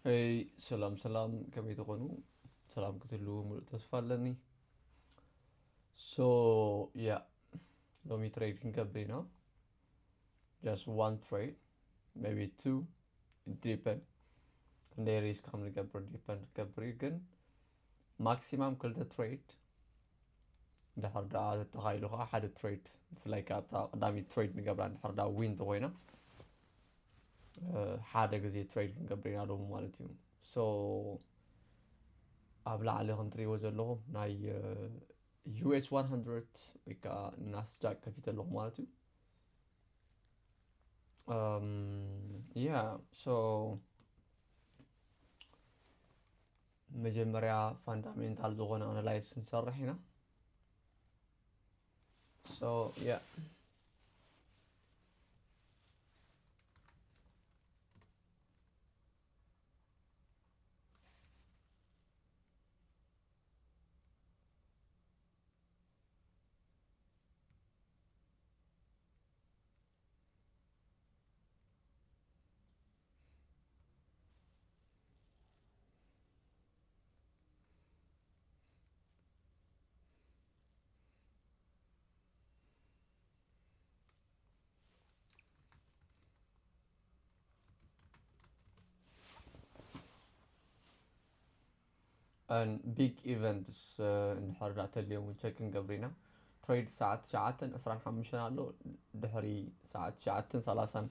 Hey, salam kami تقولوا salam كتلو ملء تسفلني. So yeah, لو trading كبرينا just one trade, maybe two, it depend. There is coming كبر depend كبريجن maximum كل trade. دحر دا تخيلوها حد trade في like أبتا قدامي trade نقبل عن دحر دا win توينا. حدا جزء trade كبرينا لو مالتيو. So أبلع عليهم تري وزلهم ناي us100 ويكا ناسداك كابيتال لهم مالتو. Yeah, so مجمريا fundamental زغونا analyze نسرح هنا. So yeah. And big events نحرر اليوم ونشيكن قبرينا trade ساعات ساعتين أسرع حمشنا له دحري ساعات ساعتين ثلاثا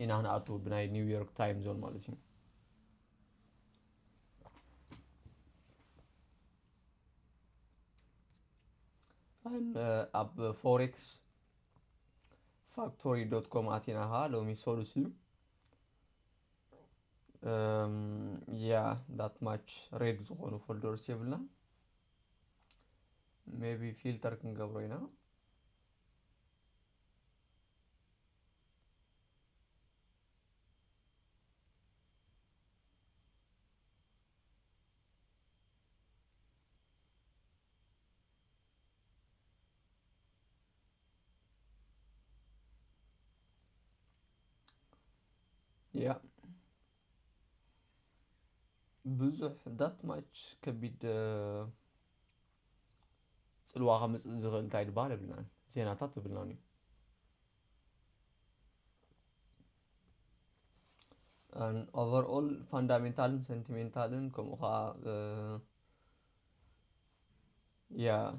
إن هنا أتو بناي نيويورك تايم زون مالتي. and أب forex factory.com أتيناها لو ميسولوسيو. Yeah, that much red زغونو folders يبلنا. Maybe filter كنقبرينا. Yeah, بزح that much كبيد صلوا خمس زغل تايد بالي بلنا زينا تات بلناني. And overall fundamental sentimental كم خا yeah.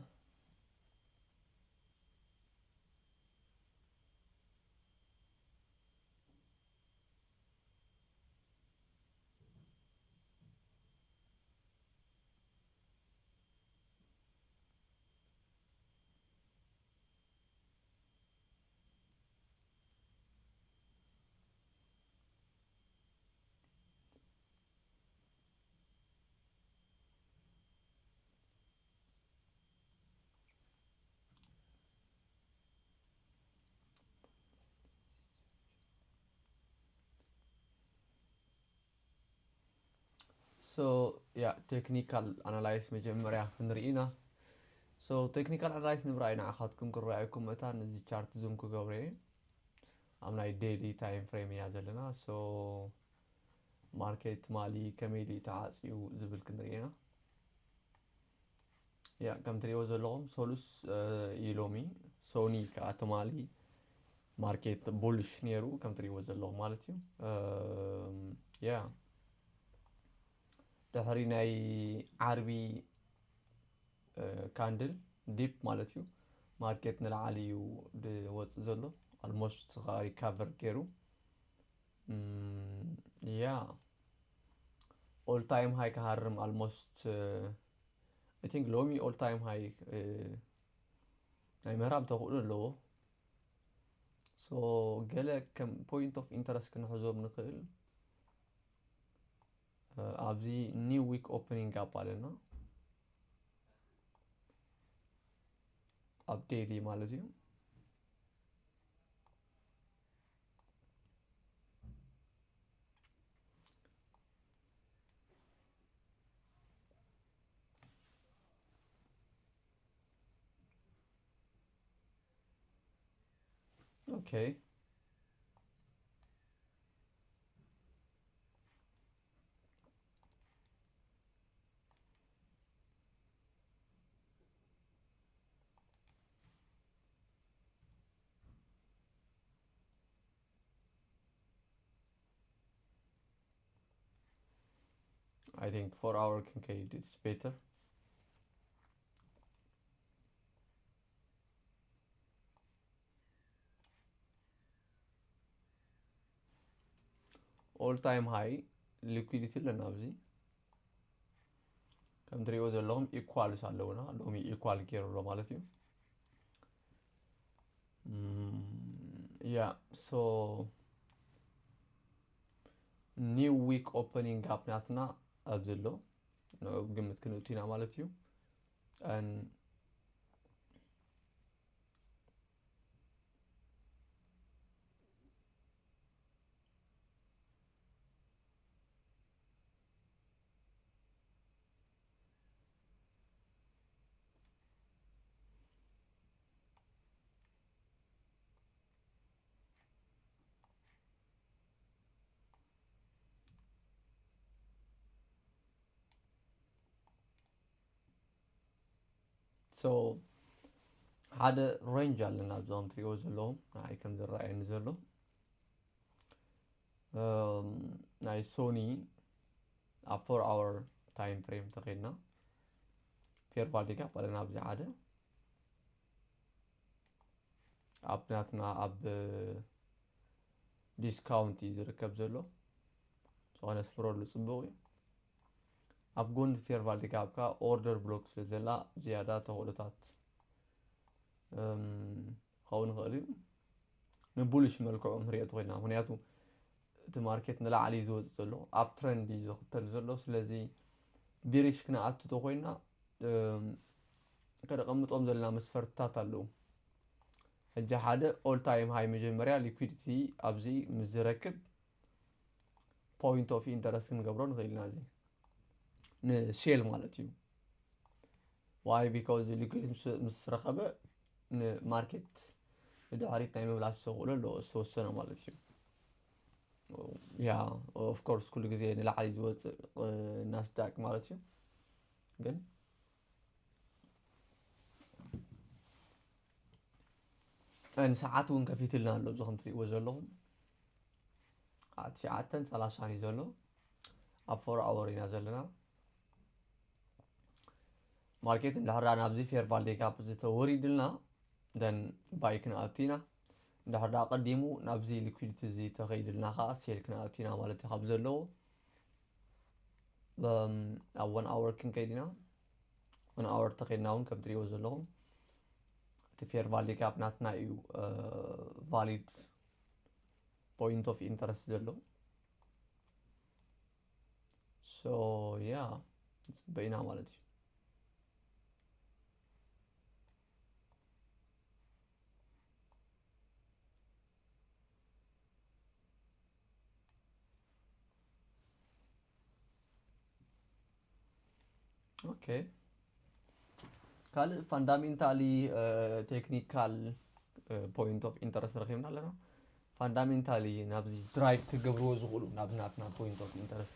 So yeah, technical analysis مجمريا نرينا. So technical analysis نبرأينا أخذكم كل رأيكم متى نزي chart zoom كجوري. عملنا daily time frame يازلنا. So market مالي كميلي تعاسيو زبل كنرينا. Yeah, كم تريو زلهم سولوس يلومي سوني كاتمالي market bullish نيرو كم تريو زلهم مالتيو. Yeah. دحري ناي عربي كاندل ديب مالتيو ماركت نلعاليو دي وص زلو almost صغاري كافر كيرو. Yeah, all time high كهرم almost I think لومي all time high ناي مرام تقولو لو. So قال كم point of interest كنحزو بنقل أبزي new week opening up علينا update مالتيو. Okay. I think 4 hour Kincaid is better. All time high liquidity ለናብዚ ከም ትሪኦ ዘለኹም ኢኳልስ ኣለውና ሎሚ ኢኳል ገይሩሎ ማለት እዩ yeah so new week opening gap ናትና ኣብዘሎ ግምት ክንውቲና ማለት እዩ and so ሓደ range ኣለና ኣብዞም ትሪኦ ዘለኹም ናይ ከም ዝረኣየኒ ዘሎ ናይ ሶኒ ኣብ 4 hour time frame ተኸድና fair value gap ኣለና ኣብዚ ሓደ ኣብ ናትና ኣብ ዲስካውንት እዩ ዝርከብ ዘሎ ዝኾነ ስፕሮል ፅቡቕ እዩ ኣብ ጎን fair value gap ካ order block ስለዘላ ዝያዳ ተኽእሎታት ኸውን ይኽእል እዩ ንቡልሽ መልክዑ ንሪኦ ትኾይና ምክንያቱ እቲ ማርኬት ንላዕሊ ዝወፅእ ዘሎ ኣብ ትሬንድ እዩ ዝኽተል ዘሎ ስለዚ ቢሪሽ ክነኣቱ ተኾይና ከነቐምጦም ዘለና መስፈርትታት ኣለዉ ሕጂ ሓደ ኦል ታይም ሃይ መጀመርያ ሊኩዊዲቲ ኣብዚ ምስ ዝረክብ ፖይንት ኦፍ ኢንተረስት ክንገብሮ ንኽእል ኢና እዚ ንሴል ማለት እዩ ዋይ ቢካውዝ ሊኩዊዲቲ ምስ ረኸበ ንማርኬት ንድሕሪት ናይ ምምላስ ዝኽእሎ ኣለዎ ዝተወሰነ ማለት እዩ ያ ኦፍ ኮርስ ኩሉ ግዜ ንላዕሊ ዝወፅእ ናስዳቅ ማለት እዩ ግን ሰዓት እውን ከፊትልና ኣሎ እዚ ከም ትሪእዎ ዘለኹም 9:30 እዩ ዘሎ ኣብ 4 hour ኢና ዘለና ማርኬት እንድሕር ናብዚ ፌር ቫልዩ ጋፕ ዝተወሪድልና ደን ባይ ክንኣቱ ኢና እንድሕር ቀዲሙ ናብዚ ሊኩዊዲቲ እዚ ተኸይድልና ከዓ ሴል ክንኣቱ ኢና ማለት እዩ ካብ ዘለዎ ኣብ 1 hour ክንከይድ ኢና 1 hour ተኸይድና እውን ከም ትሪእዎ ዘለኹም እቲ ፌር ቫልዩ ጋፕ ናትና እዩ ቫሊድ ፖይንት ኦፍ ኢንተረስት ዘሎ ሶ ያ ፅበይና ማለት እዩ okay ካልእ ፋንዳሜንታሊ ቴክኒካል ፖይንት ኦፍ ኢንተረስት ረኺብና ኣለና ፋንዳሜንታሊ ናብዚ ድራይቭ ክገብርዎ ዝኽእሉ ናብ ናትና ፖይንት ኦፍ ኢንተረስት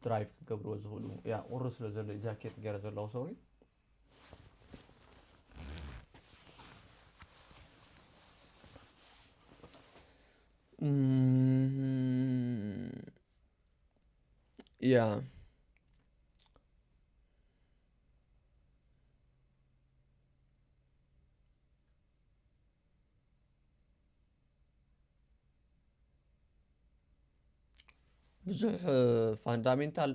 ድራይቭ ክገብርዎ ዝኽእሉ ያ ቁሪ ስለ ዘሎ ጃኬት ገይረ ዘለኹ ሶሪ ያ ብዙሕ ፋንዳሜንታል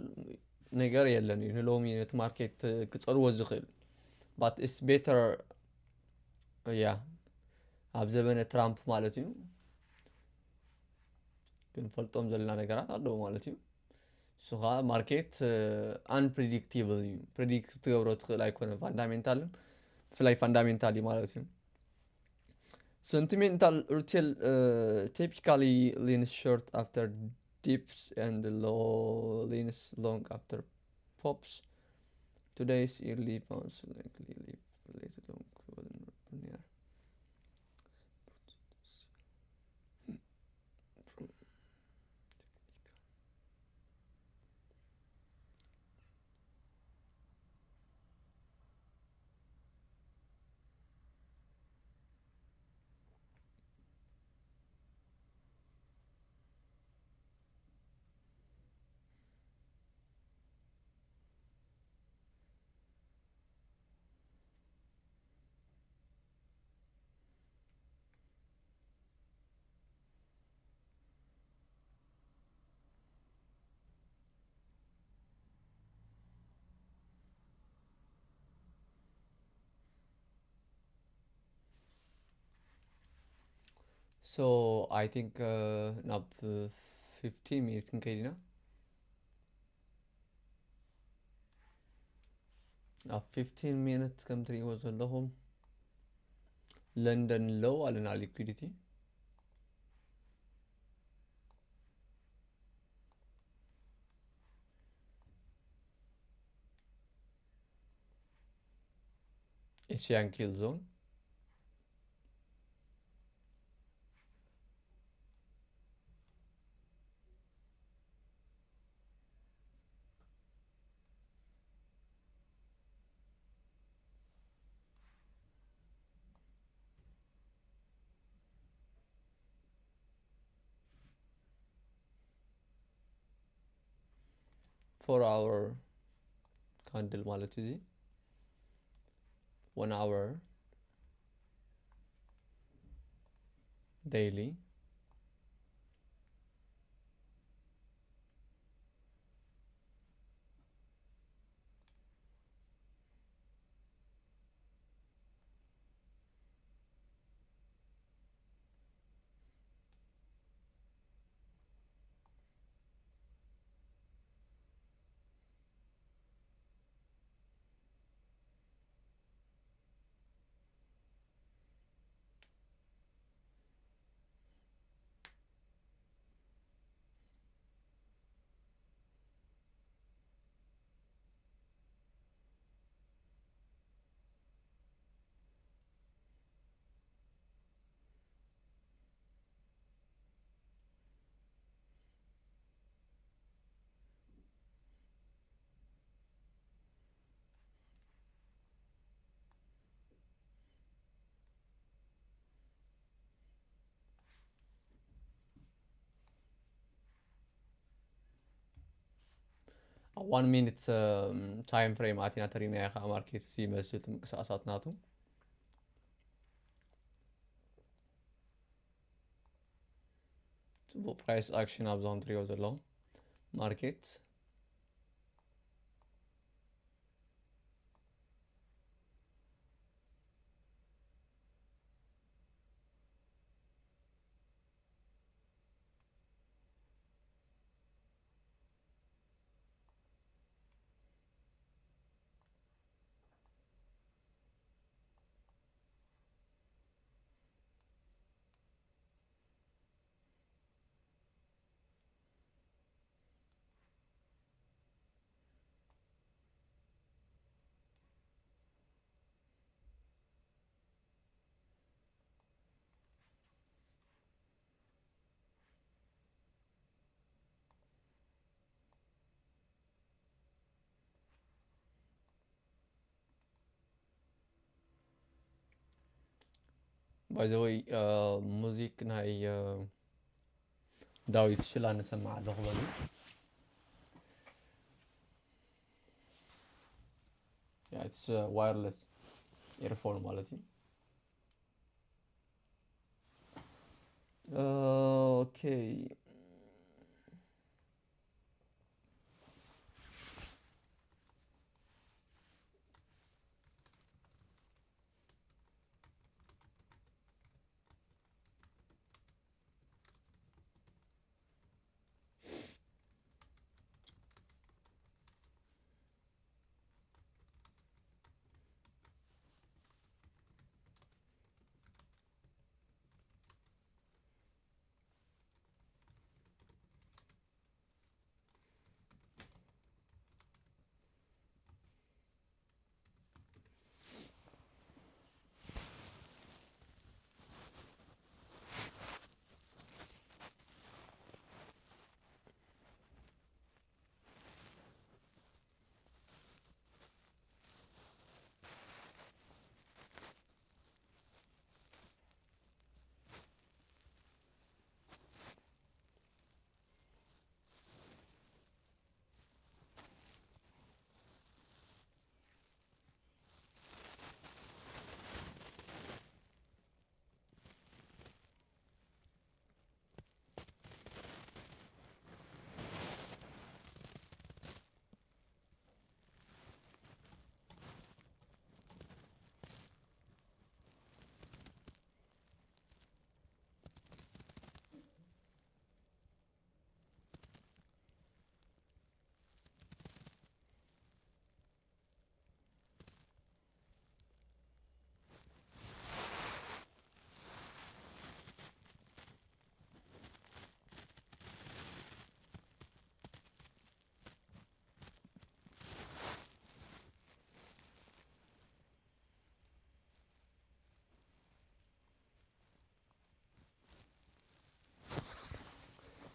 ነገር የለን እዩ ንሎሚ ነቲ ማርኬት ክፀልዎ ዝኽእል ባት ኢስ ቤተር ያ ኣብ ዘበነ ትራምፕ ማለት እዩ ክንፈልጦም ዘለና ነገራት ኣለዉ ማለት እዩ እሱ ከዓ ማርኬት አንፕሪዲክቲብል እዩ ፕሪዲክት ትገብሮ ትኽእል ኣይኮነ ፋንዳሜንታልን ብፍላይ ፋንዳሜንታሊ ማለት እዩ sentimental retail typically leans short after dips and low leans long after pops today's early bounce likely leads long near So I think now 15 minutes كده now 15 minutes كم تريقوا ዘለኹም لندن low على liquidity Asian kill zone for our candle ማለት እዚ 1 hour daily A 1 minute time frame አቲና ተሪና ያኻ ማርኬት ሲመስል ምንቅስቃሳት ናቱ ጽቡቕ ፕራይስ አክሽን ኣብዞም ትሪኦ ዘለኹም ማርኬት by the way ሙዚክ ናይ ዳዊት ሽላ ንሰማዕ ኣለኹ በሉ yeah it's wireless earphone ማለት እዩ okay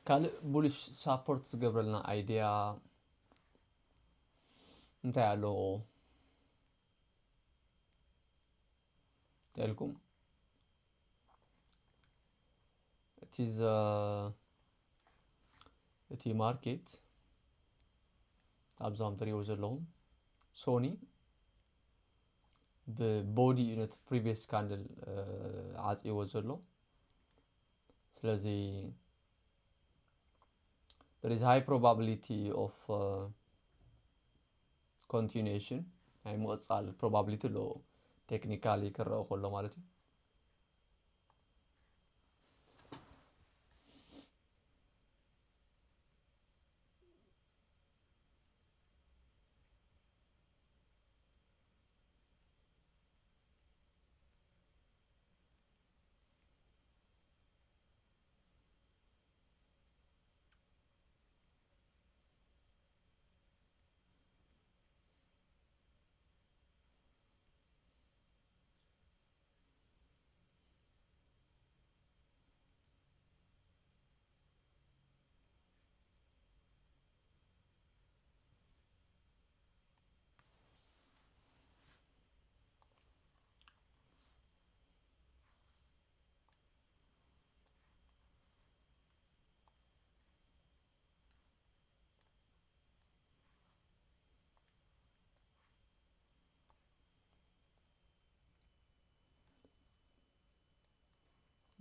كان bullish support قبلنا idea نتاع له لكم it is እቲ ማርኬት ኣብዛም ትሪኦ ዘለኹም ሶኒ ብቦዲ ዩኒት previous candle ዓፂዎ ዘሎ ስለዚ there is high probability of continuation ናይ ምቕፃል probability ሎ technically ክረአ ከሎ ማለት እዩ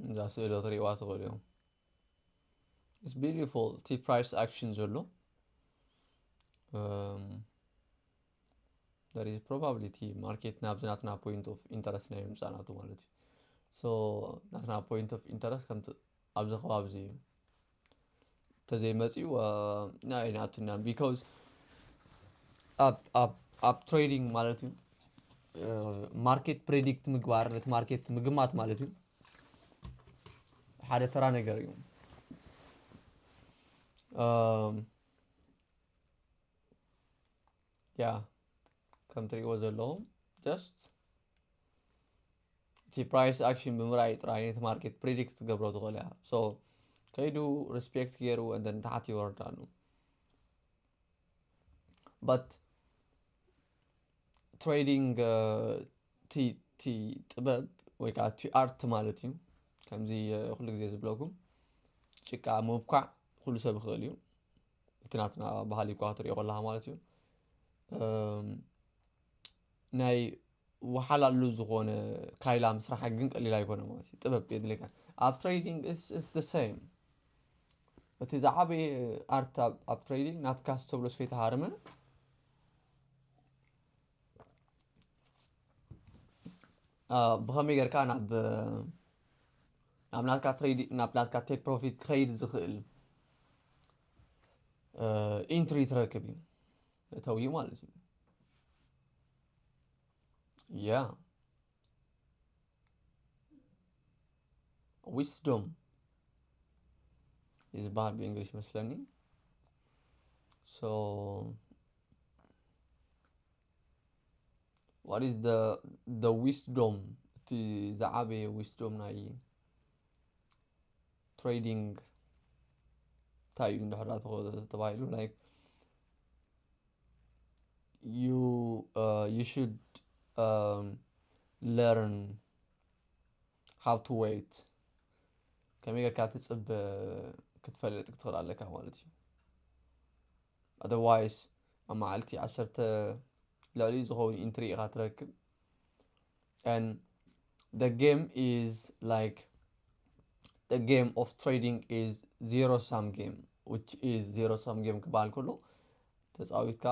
That's a lot of what it's beautiful T price actions ዘሎ there is probability market ናብዝናትና point of interest ናይ ምምፃናቱ ማለት እዩ so ናትና point of interest ከምቲ ኣብዚ ከባቢ እዩ ተዘይመፅኡ ናይ ናትና because up trading ማለት እዩ market predict ምግባር ነት market ምግማት ማለት እዩ ሓደ ተራ ነገር እዩ yeah country was alone just the price action ብምራይ ጥራይ ነት market predict ገብሮ ተቆልያ so ከይዱ respect ገይሩ and then ታሕት ይወርዳሉ but trading t ጥበብ ወይ ከዓ ቲ art ማለት እዩ ከምዚ ኩሉ ግዜ ዝብለኩም ጭቃ ምብኳዕ ኩሉ ሰብ ይኽእል እዩ እንትናትና ባህሊ ኳተር ይቆላha ማለት እዩ ናይ ወሓላሉ ዝኾነ ካይላ ምስራሕ ግን ቀሊል ኣይኮነ ማለት እዩ ጥበብ የድልካ ኣብ ትሬዲንግ is the same እቲ ዝዓበየ art ኣብ ትሬዲንግ ናትካ ዝተብሎ ከይተሃርመ ብኸመይ ጌርካ ናብ ናትካ ትሬዲንግ ናትካ ቴክ ፕሮፊት ከይድ ዝኽእል ኢንትሪ ትረክብ እዩ እተውዩ ማለት እዩ yeah wisdom is bad in English መስለኒ so what is the wisdom to the wisdom ናይ trading ታዩ እንደሐዳት ተባይሉ like you should learn how to wait ከመይ ጌርካ ትጽብ ክትፈልጥ ክትኽእል ኣለካ ማለት እዩ otherwise ኣማዓልቲ 10 ልዕሊ ዝኸውን ኢንትሪ ኢኻ ትረክብ and the game is like the game of trading is zero sum game which is zero sum game ክባል ከሎ ተጻዊትካ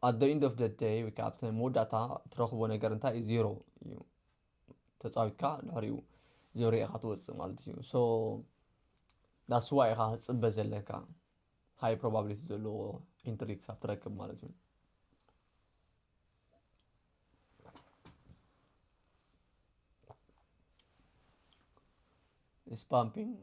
at the end of the day we captain ሞዳታ ትረኽቦ ነገር እንታይ ዜሮ እዩ ተጻዊትካ ድሕሪኡ ዜሮ ኢኻ ትወጽእ ማለት እዩ so that's why ኢኻ ጽበ ዘለካ high probability ዘለዎ ኢንትሪ ክሳብ ትረክብ ማለት እዩ is pumping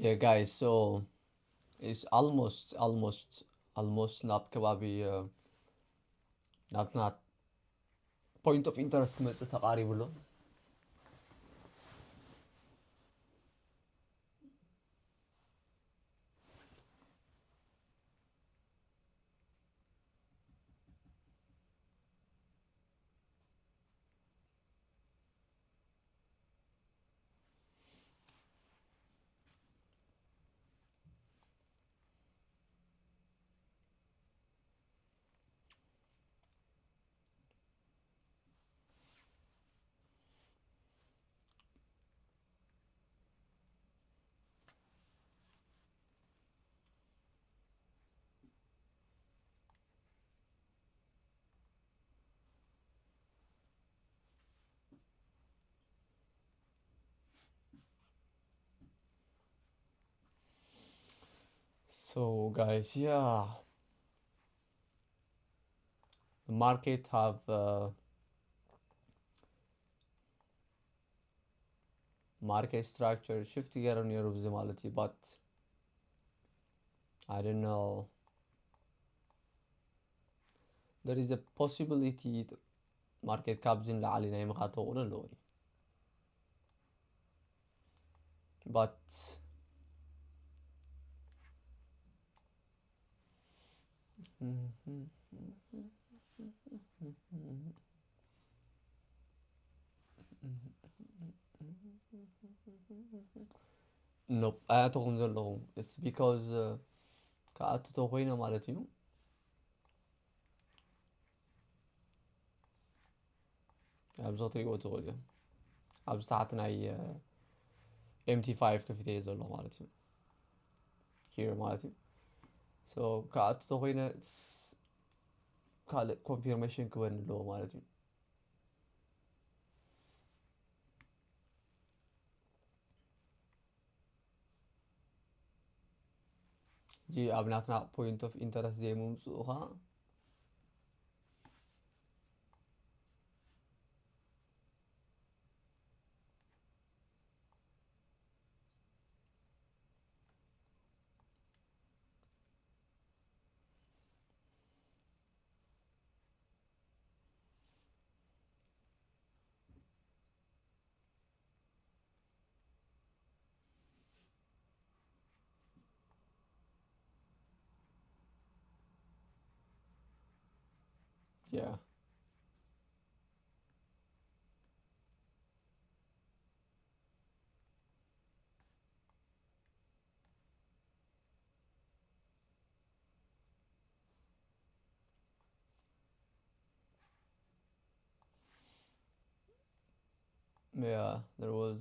Yeah, guys, so it's almost not ከባቢ ናትና point of interest ክመጽእ ተቃሪብሎ So guys, yeah, the market have market structure shift together near visibility, but I don't know. There is a possibility market caps in لعلي ናይ مخاطو قول له but nope አያተኩም ዘለኹም it's because ከኣትቶ ኮይነ ማለት እዩ ኣብዚ ትሪእዎ ትኽእሉ እዮም ኣብዚ ታሕቲ ናይ MT5 ከፊተ እየ ዘለኹ ማለት እዩ here ማለት እዩ so ከኣትቶ ኮይነ ካልእ ኮንፊርሜሽን ክበን ኣለዎ ማለት እዩ जी अब नाथना point of interest जे मुमसु खा yeah yeah there was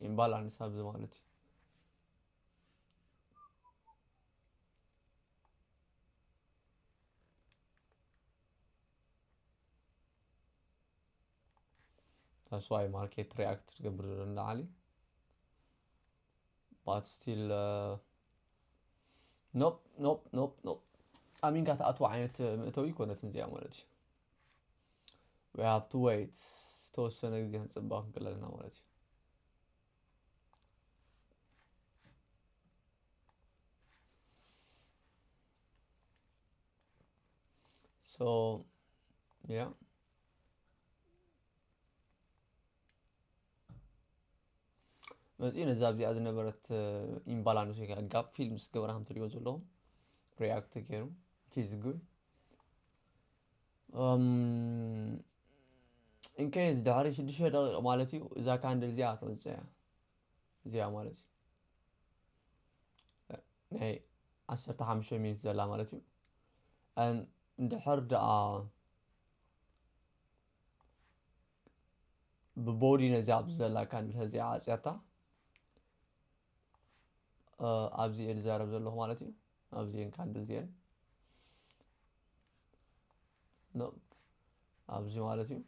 imbalance ኣብዚ ማለት እዩ that's why market react ትገብር እንዳዓሊ but still nope ኣሚን ካ ተኣትዎ ዓይነት ምእተዊ ይኮነትን እዚኣ ማለት እዩ we have to wait ተወሰነ ግዜ ክንፅባቕ ክንቅለልና ማለት እዩ so yeah መፅኡ ነዛ ኣብዚኣ ዝነበረት ኢምባላንስ ወይ ከዓ ጋፕ ፊል ምስ ገበራ ከም ትሪእዎ ዘለኹም react ገይሩ which is good in case ድሕሪ 6 ደቂቕ ማለት እዩ እዛ ካንድል እዚኣ ተወፅእ እያ እዚኣ ማለት እዩ ናይ 15 ሚኒት ዘላ ማለት እዩ እንድሕር ደኣ ብቦዲ ነዚ ኣብዚ ዘላ ካንድል እዚኣ ዓፅያታ ኣብዚ እየ ዝዛረብ ዘለኹ ማለት እዩ ኣብዚአን ካንድል እዚአን ኣብዚ ማለት እዩ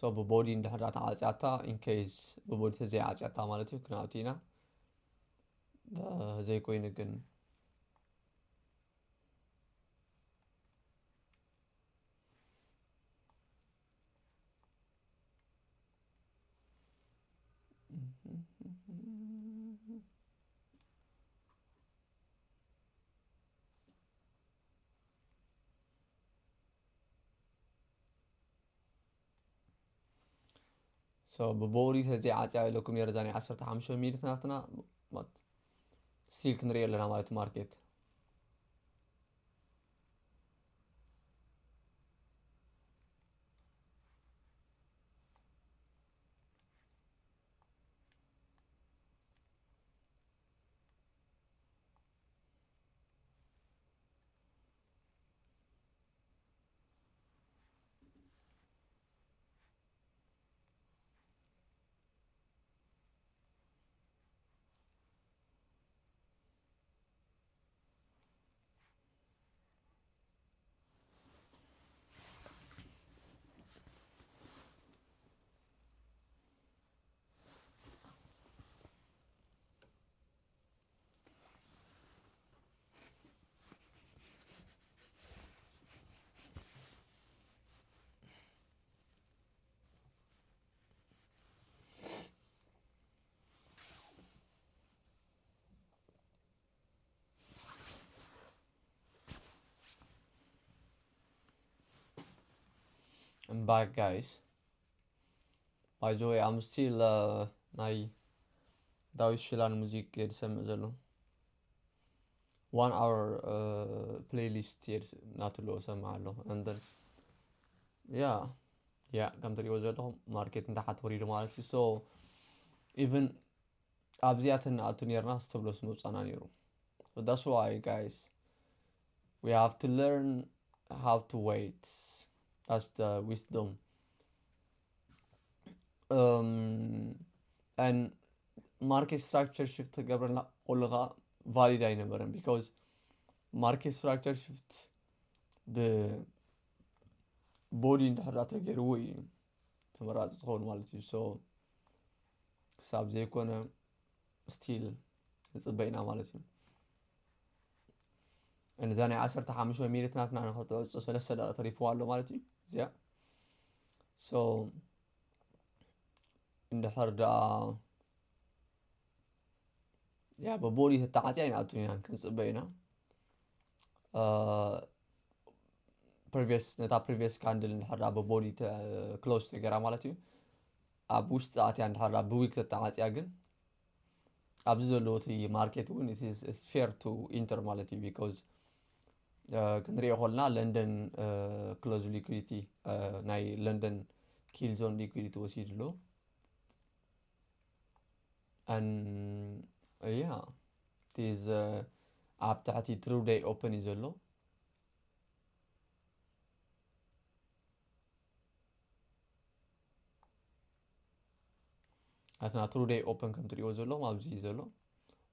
so ብቦዲ እንድሕር ተዓፅያታ in case ብቦዲ ተዘይዓፅያታ ማለት እዩ ክንኣቱ ኢና ዘይኮይኑ ግን So ببوري هزي عاتي لكم يرزاني 15 ميل ناتنا ستيل كنري لنا مالت ماركت I'm back, guys. By the way, I'm still ناي داوش شلان موزيك يسمع زلو 1 hour playlist ناتلو سمع له and then yeah كم تريو زلو ماركت نتاحت وريدو مالتي so even أبزياتنا أتنيرنا استبلوس موصانا نيرو so that's why guys we have to learn how to wait. That's the wisdom. And market structure shift قبلنا قلغا valid أي نبرن because market structure shift the body انتحرات غيروي تمرات تخون مالتي so ساب زي كونه still نصبينا مالتي إن زاني 15 ميلتناتنا نحط عصو 3 دقائق تريفوا له مالتي زي so اندحر دا يا ببوري تتعاتي عين أتوني كنصبينا previous نتا previous candle اندحر ببوري close تقرا مالتي أبوش تاعتي اندحر بويك تتعاتي أجن absolutely market when it is fair to enter مالتي because كنري قلنا لندن close liquidity ناي لندن kill zone liquidity وسيد له and yeah it is app تاعتي true day open يزلو أثناء true day open كم تريو زلو ما بزي زلو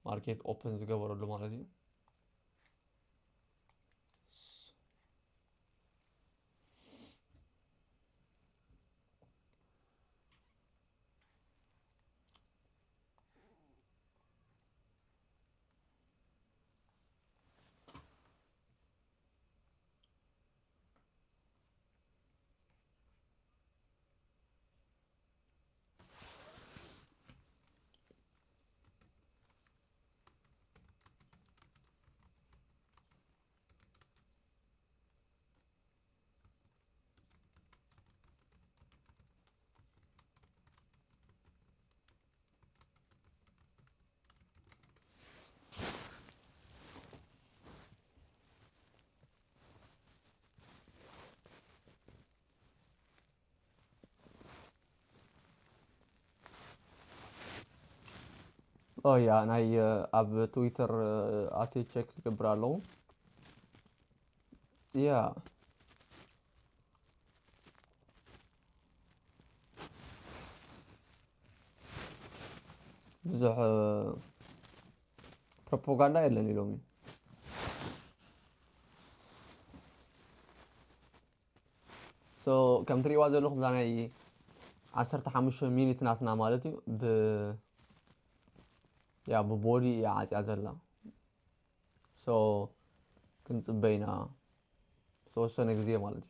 market open زقبر له مالتي Oh yeah ناي أب تويتر أتي check قبرالو yeah بزح propaganda يلن يلومي so كم تري واجه لهم زاني 15 مينيت ناتنا مالتي يا ببودي يا عاد يازلا so كنت بينا so سنة جزية مالتي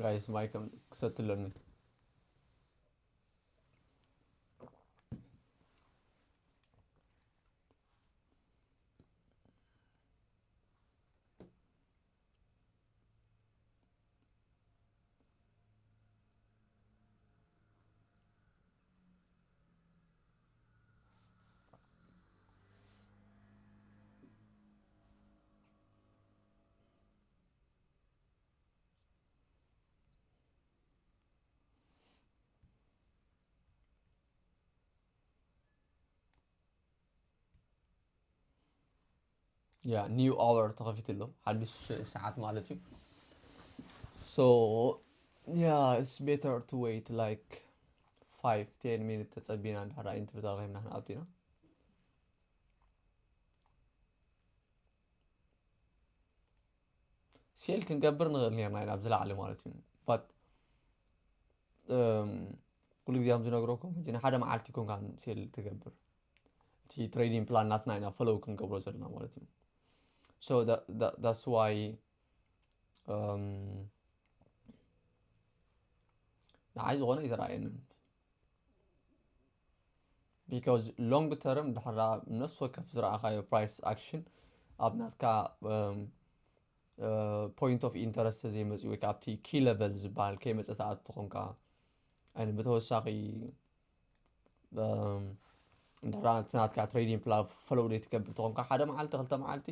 guys ማይክም ክሰትለኒ yeah new hour ተኸፊትሎ ሓድሽ ሰዓት ማለት እዩ so yeah it's better to wait like 5-10 minutes ተጸቢና እንድሕር ኢንትር ተረኺብና ክንኣትኢና ሴል ክንገብር ንኽእል ነርና ኢና ብዝለዓለ ማለት እዩ but ኩሉ ግዜ ከም ዝነግረኩም ሕጂ ንሓደ መዓልቲ ኮንካ ሴል ትገብር እቲ ትሬዲንግ ፕላን ናትና ኢና ፎሎው ክንገብሮ ዘለና ማለት እዩ so that's why ንዓይ ዝኾነ ይተረኣየኒ because long term ድሕራ ነፍሲ ወከፍ ዝረኣኻዮ price action ኣብ ናትካ point of interest ዘይመፅኡ ወይ ከዓ ኣብቲ key level ዝበሃል ከይመፀ ሰዓት ትኾንካ ኣነ ብተወሳኺ እንድሕራ ናትካ ትሬዲንግ ፕላን ፎሎው ዘይትገብር ትኾንካ ሓደ መዓልቲ ክልተ መዓልቲ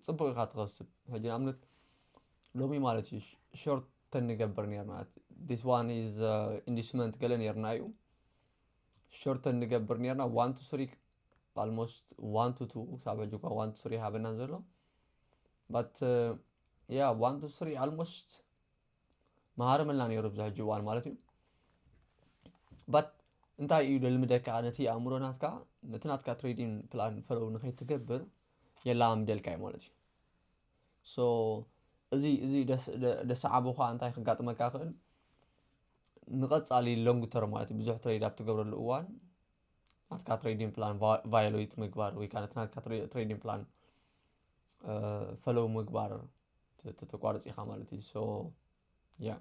ጽቡቕ ኢኻ ትኸስብ ሕጂ ንኣብነት ሎሚ ማለት እዩ ሾርት ተንገብር ነርና this one is inducement ገለ ነርና እዩ ሾርት ተንገብር ነርና 1 to 3 almost 1 to 2 ሳብ ሕጂ 1 to 3 ሃበና ዘሎ but yeah 1 to 3 almost ማሃረመልና ነይሩ ብዛ ሕጂ እዋን ማለት እዩ but እንታይ እዩ ደልምደካ ነቲ ኣእምሮ ናትካ ነቲ ናትካ ትሬዲንግ ፕላን ፎሎው ንኸይትገብር የላምደልካ እዩ ማለት እዩ so እዚ ደሰዓብኻ እንታይ ክጋጥመካ ክእል ንቐጻሊ ሎንግ ተርም ማለት እዩ ብዙሕ ትሬድ ኣብ ትገብረሉ እዋን ናትካ ትሬዲንግ ፕላን ቫዮሌት ምግባር ወይ ከዓ ናትካ ትሬዲንግ ፕላን ፎሎው ምግባር ተቋርጽ ኢኻ ማለት እዩ so yeah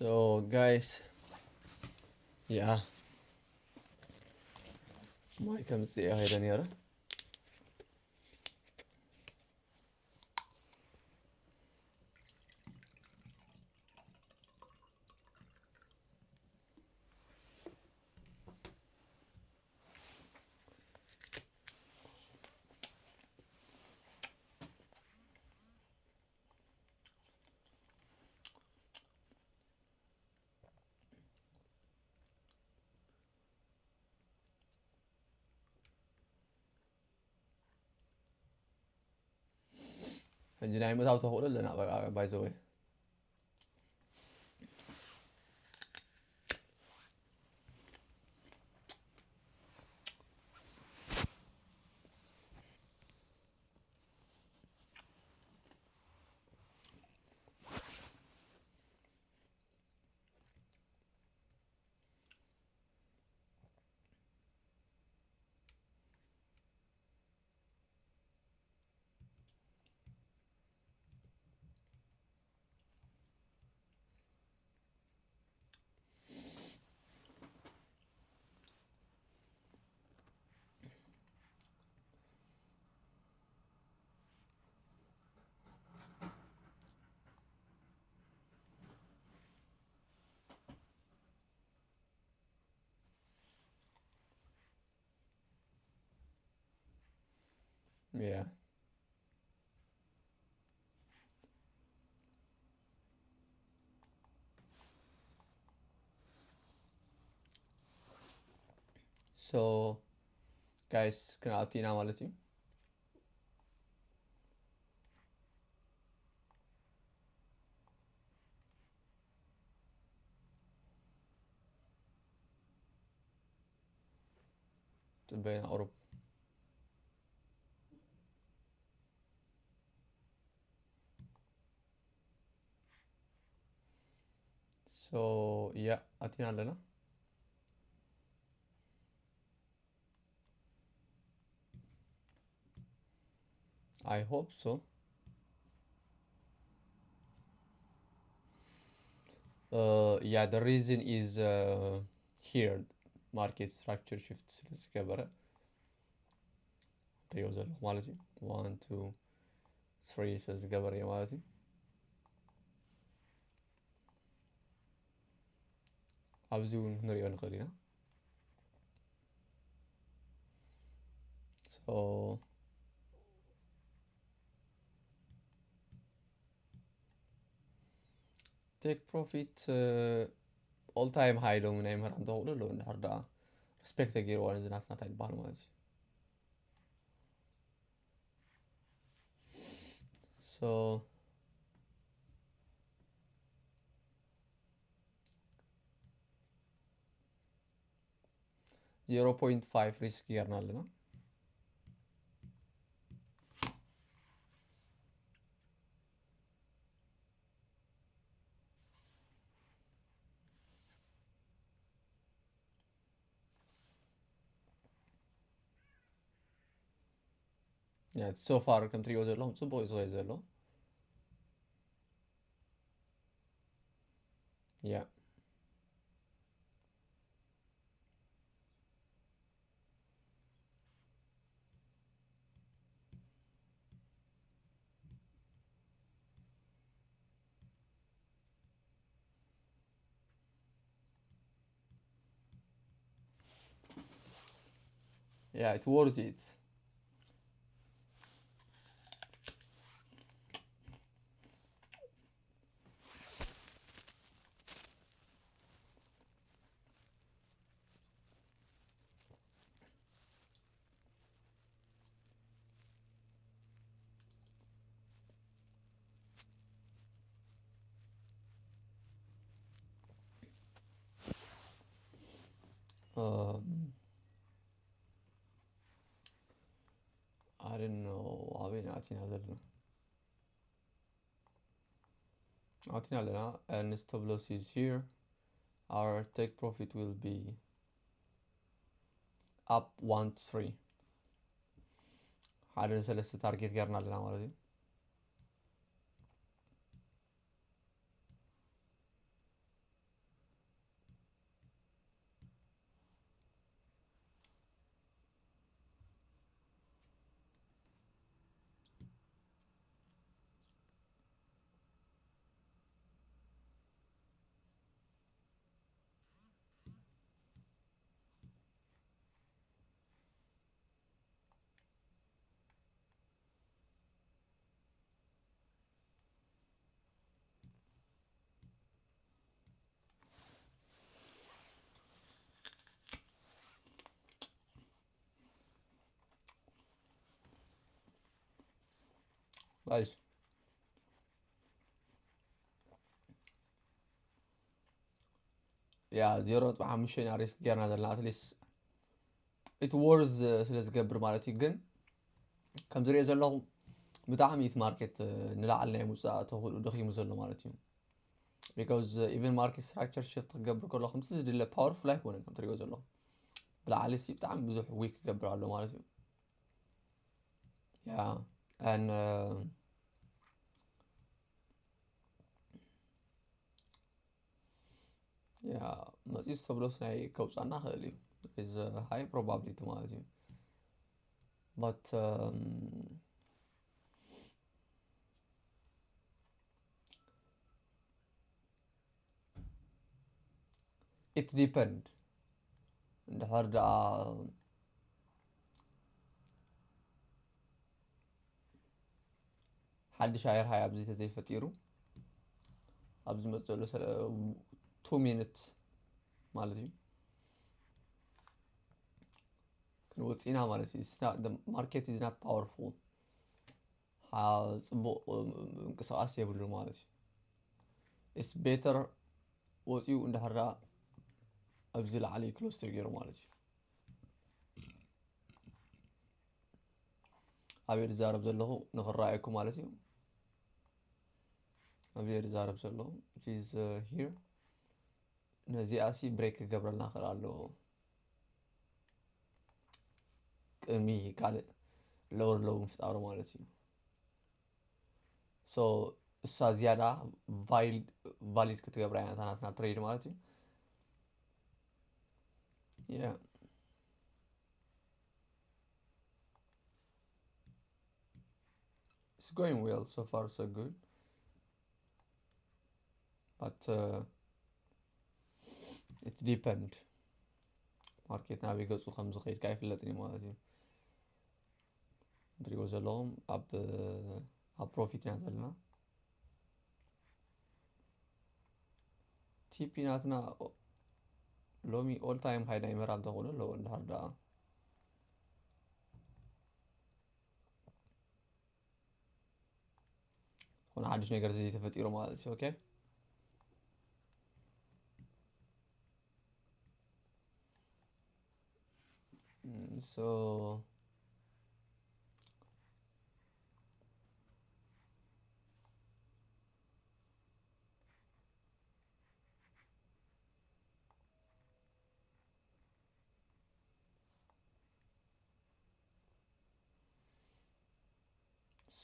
So guys, yeah, my comes the ahead and here. Engineering without a whole lot, by the way. Yeah. So guys, كنعطي مالتي. بين أوروبا. So yeah, أعطينا لنا. I hope so. Yeah, the reason is here market structure shifts discover تيوزل مالتي 1 2 3 says قبر يا مالتي. أبزون نريو نقلينا. So take profit all time high لو من أي مرة عنده ولا لو نحردا respect غير وانا زناتنا تايل بان مالتي. So 0.5 risk يرنا لنا. Yeah, so far كم تريو زلهم صبوا يزوي زلهم. Yeah. Yeah, it's worth it. I don't know. عابين أعطينا زلنا. أعطينا لنا and stop loss is here. Our take profit will be up 1-3. هذا ثلاثة تارجت غيرنا لنا مالتي. guys. Yeah, 0.5 risk ገርና ዘለና at least it was ስለ ዝገብር ማለት እዩ ግን ከም ዝሪኦ ዘለኹ ብጣዕሚ እቲ ማርኬት ንላዕሊ ናይ ምውፃእ ተኽእሉ ደኺሙ ዘሎ ማለት እዩ because even market structure shift ክገብር ከሎ ከምቲ ዝድለ powerful ኣይኮነን ከም ትሪኦ ዘለኹም ብላዕሊ ሲ ብጣዕሚ ብዙሕ ዊክ ክገብር ኣሎ ማለት እዩ yeah and yeah መፂስ ተብሎስ ናይ ከውፃና ክእል እዩ there is a high probability ማለት እዩ but it depend እንድሕር ደኣ ሓድሽ ኣየር ሃይ ኣብዚ ተዘይፈጢሩ ኣብዚ መፅ ዘሎ 2 minutes ማለት እዩ ክንወፂና ማለት እዩ the market is not powerful ፅቡቕ እንቅስቃሴ የብሉ ማለት እዩ it's better ወፂኡ እንድሕር ደኣ ኣብዚ ላዕሊ ክሎዝ ተገይሩ ማለት እዩ ኣብየ ዝዛረብ ዘለኹ ንኽረኣየኩም ማለት እዩ ኣብየ ዝዛረብ ዘለኹ which is here ነዚኣ ሲ ብሬክ ክገብረልና ክእል ኣለዎ ቅድሚ ካልእ lower low ምፍጣሩ ማለት እዩ so እሳ ዝያዳ valid ክትገብራ ኢና ናትና ትሬድ ማለት እዩ yeah it's going well so far so good but it depend market ናበይ ገፁ ከም ዝኸይድ ካ ኣይፍለጥን እዩ ማለት እዩ ትሪኦ ዘለኹም ኣብ ፕሮፊት ኢና ዘለና ቲፒ ናትና ሎሚ ኦል ታይም ሃይ ናይ ምዕራብ ተኾኑ ኣለዎ እንድሕር ደኣ ዝኾነ ሓድሽ ነገር ተፈጢሩ ማለት እዩ ኦኬ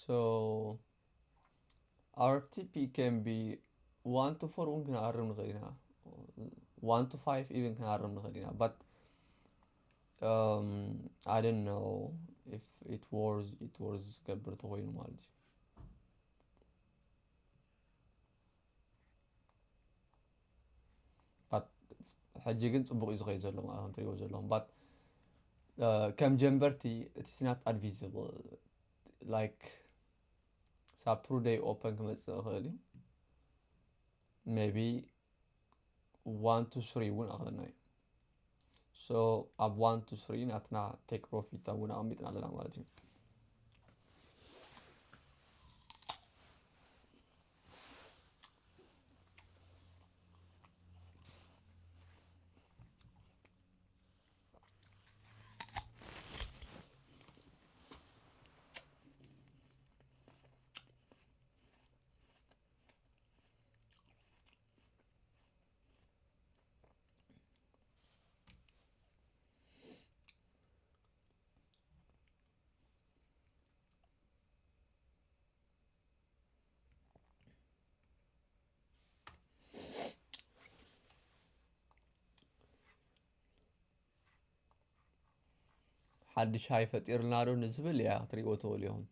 so our TP can be 1 to 4 ممكن نقرب نخلينا 1 to 5 even نقرب نخلينا but I don't know if it was كبرت وين مالتي but حجي ግን ፅቡቅ እዩ ዝኸይድ ዘሎ ማለት ከም ትሪእዎ ዘለኹም but ከም ጀንበርቲ it is not advisable like sub true day open ክመፅእ ክእል እዩ maybe 1 to 3 እውን ኣኽለና እዩ so ab 1 to 3 ናትና take profit እውን ኣቕሚጥና ኣለና ማለት እዩ ሓድሽ ሃይ ፈጢርልና ዶ ንዝብል ያ ትሪእዎ ትኽእሉ ኢኹም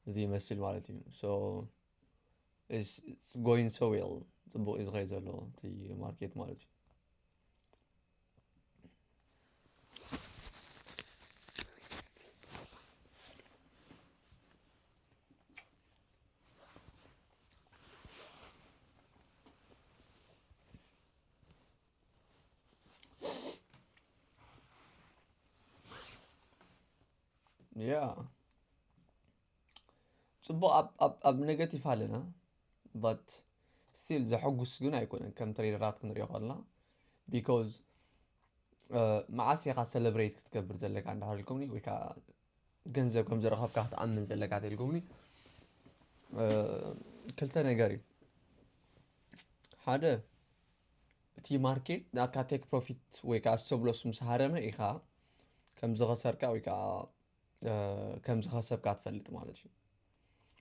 እዚ ይመስል ማለት እዩ so it's going so well ፅቡቅ እዩ ዝኸይድ ዘሎ እቲ ማርኬት ማለት እዩ yeah صبو اب نيجاتيف علينا but still زحقوس جن يكون كم تريدرات كن رياقنا because معاسي خا celebrate كتكبر زلك عند هالكمني ويكا جنزب كم زرخاب كحت أمن زلك عند هالكمني كلتا نجاري هذا تي ماركت نات كاتيك بروفيت ويكا سبلوس مسحرمه إيخا كم زخسر كا ويكا كم زخسر كات فلت مالتي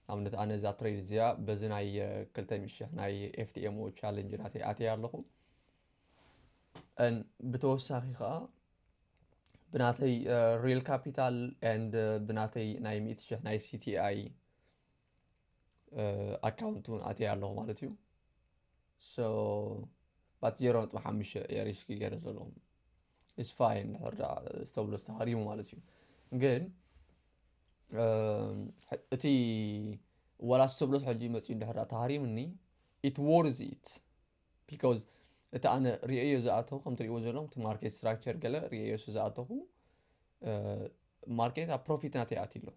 عملت أنا ذا تريد زيا بزناي كلتا مشي ناي FTMO challenge ناتي أتي علىهم أن بتوسخ خا بناتي real capital and بناتي ناي ميتش ناي CTI accountون أتي علىهم مالتيو so but يرون تمحمش يا ريسكي جرزلهم it's fine هرجع استبلس تحريم مالتيو جن أتي ولا استبلس حجي متين هرجع تحريم إني it worth it because إتا أنا رأيه زعته كم تري وزنهم تماركت structure قلا رأيه زعته ماركت profit ناتي أتيلو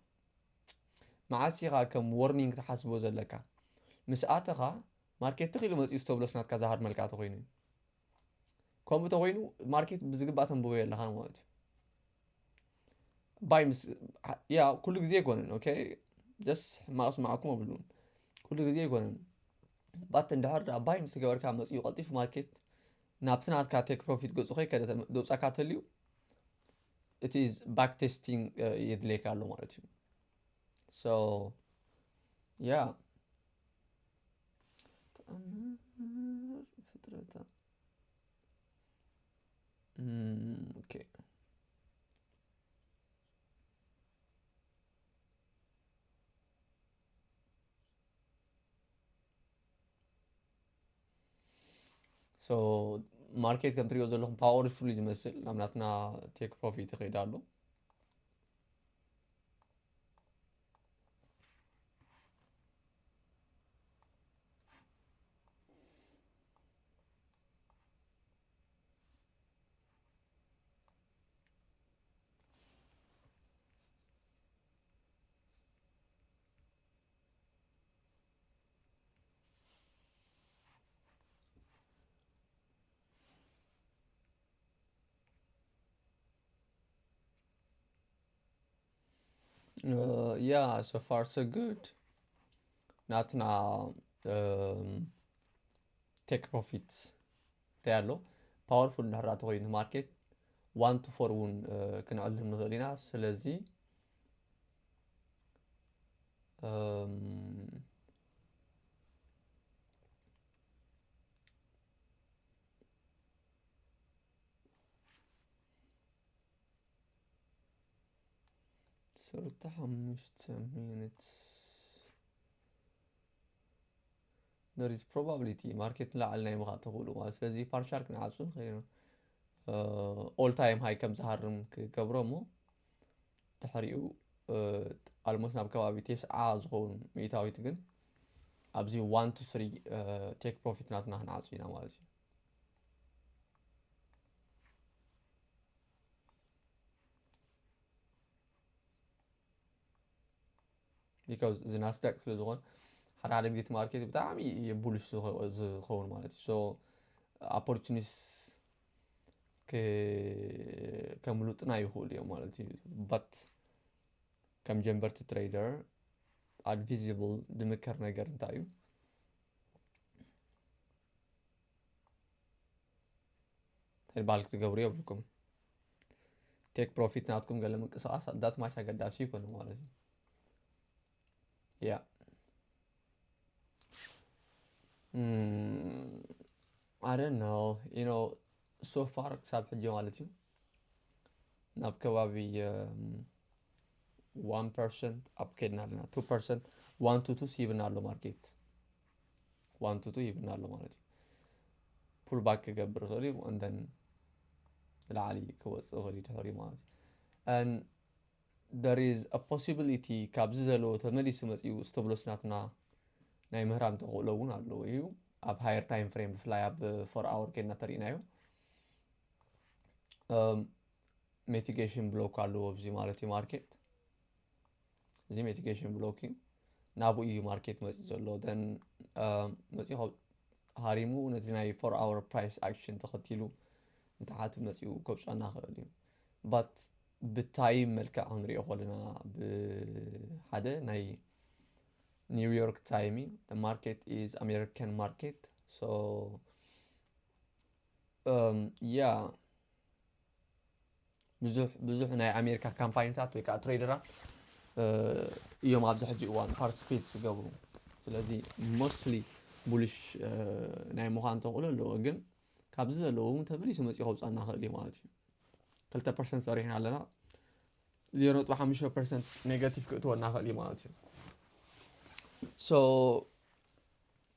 مع سيغا كم warning تحسبه زلكا مسأتها ماركت تخيلو مس استبلس نات كذا هاد ملكاته غيني كم بتوينو ماركت بزقباتهم بوي لهان وقت باي مس يا كل جزء يكون أوكي just ما أسمعكم أبلون كل جزء يكون باتن دهر باي مس جوار كام مس يقطي في ماركت نابتنات كاتيك بروفيت جزء خي كده دوس أكاتليو it is back testing يدليك على مالتي so yeah فترة okay so market كم تريوز لهم powerful يمثل عملتنا take profit خيدالو yeah so far so good ناتنا take profits تيالو powerful نهراتو غير market 1 to 4 ون كنعلم نغلينا سلازي صرت حمشت minutes there is probability market لا علنا يبغى تقولوا سلازي partial كنعصون خيرنا all time high كم زهرم كبرمو تحريو almost ناب كبابي تسعة زغون ميتاوي تجن أبزي 1 to 3 take profit ناتنا هنعصينا مالتي because the Nasdaq سلزون حتى على بديت ماركت بتاعي يبولش زخون مالتي so opportunities كملوتنا يقول يوم مالتي but كم جنبرت trader advisable دمكر نجار نتاعيو البالك تجبريه بلكم take profit ناتكم قال لهم قصاص دات ما شاء قداش يكون مالتي yeah I don't know you know so far كسب حجة مالتي ناب كبابي 1% up كدنا لنا 2% 1 to 2 يبنى له market 1 to 2 يبنى له مالتي pull back كجبر غالي and then العالي كوس غالي تحري مالتي and there is a possibility كابزلو تمليس مسيو استبلس ناتنا ناي مهرام تقولون على يو ab higher time frame fly up 4 hour كنا ترينايو mitigation block على وبزي مالتي market زي mitigation blocking نابو إيو ماركت مزيزولو then مزيو هاريمو نزيناي 4 hour price action تخطيلو نتاعات مزيو كوبس أنا خليو but بالتايم ملكا عنري أولنا بحدا ناي نيويورك تايمي the market is American market so yeah بزح ناي أمريكا كامباينات ويكا تريدرات يوم أبزح جوان participate قبله ስለዚህ mostly bullish ናይ ምዃን ተቕሎ ኣለዎ ግን ካብዚ ዘለዎ እውን ተመሊሱ መፂኡ ከውፃና ክእል እዩ ማለት እዩ 2% ሰሪሕና ኣለና 0.5% ኔጋቲቭ ክእትወና ክእል እዩ ማለት እዩ so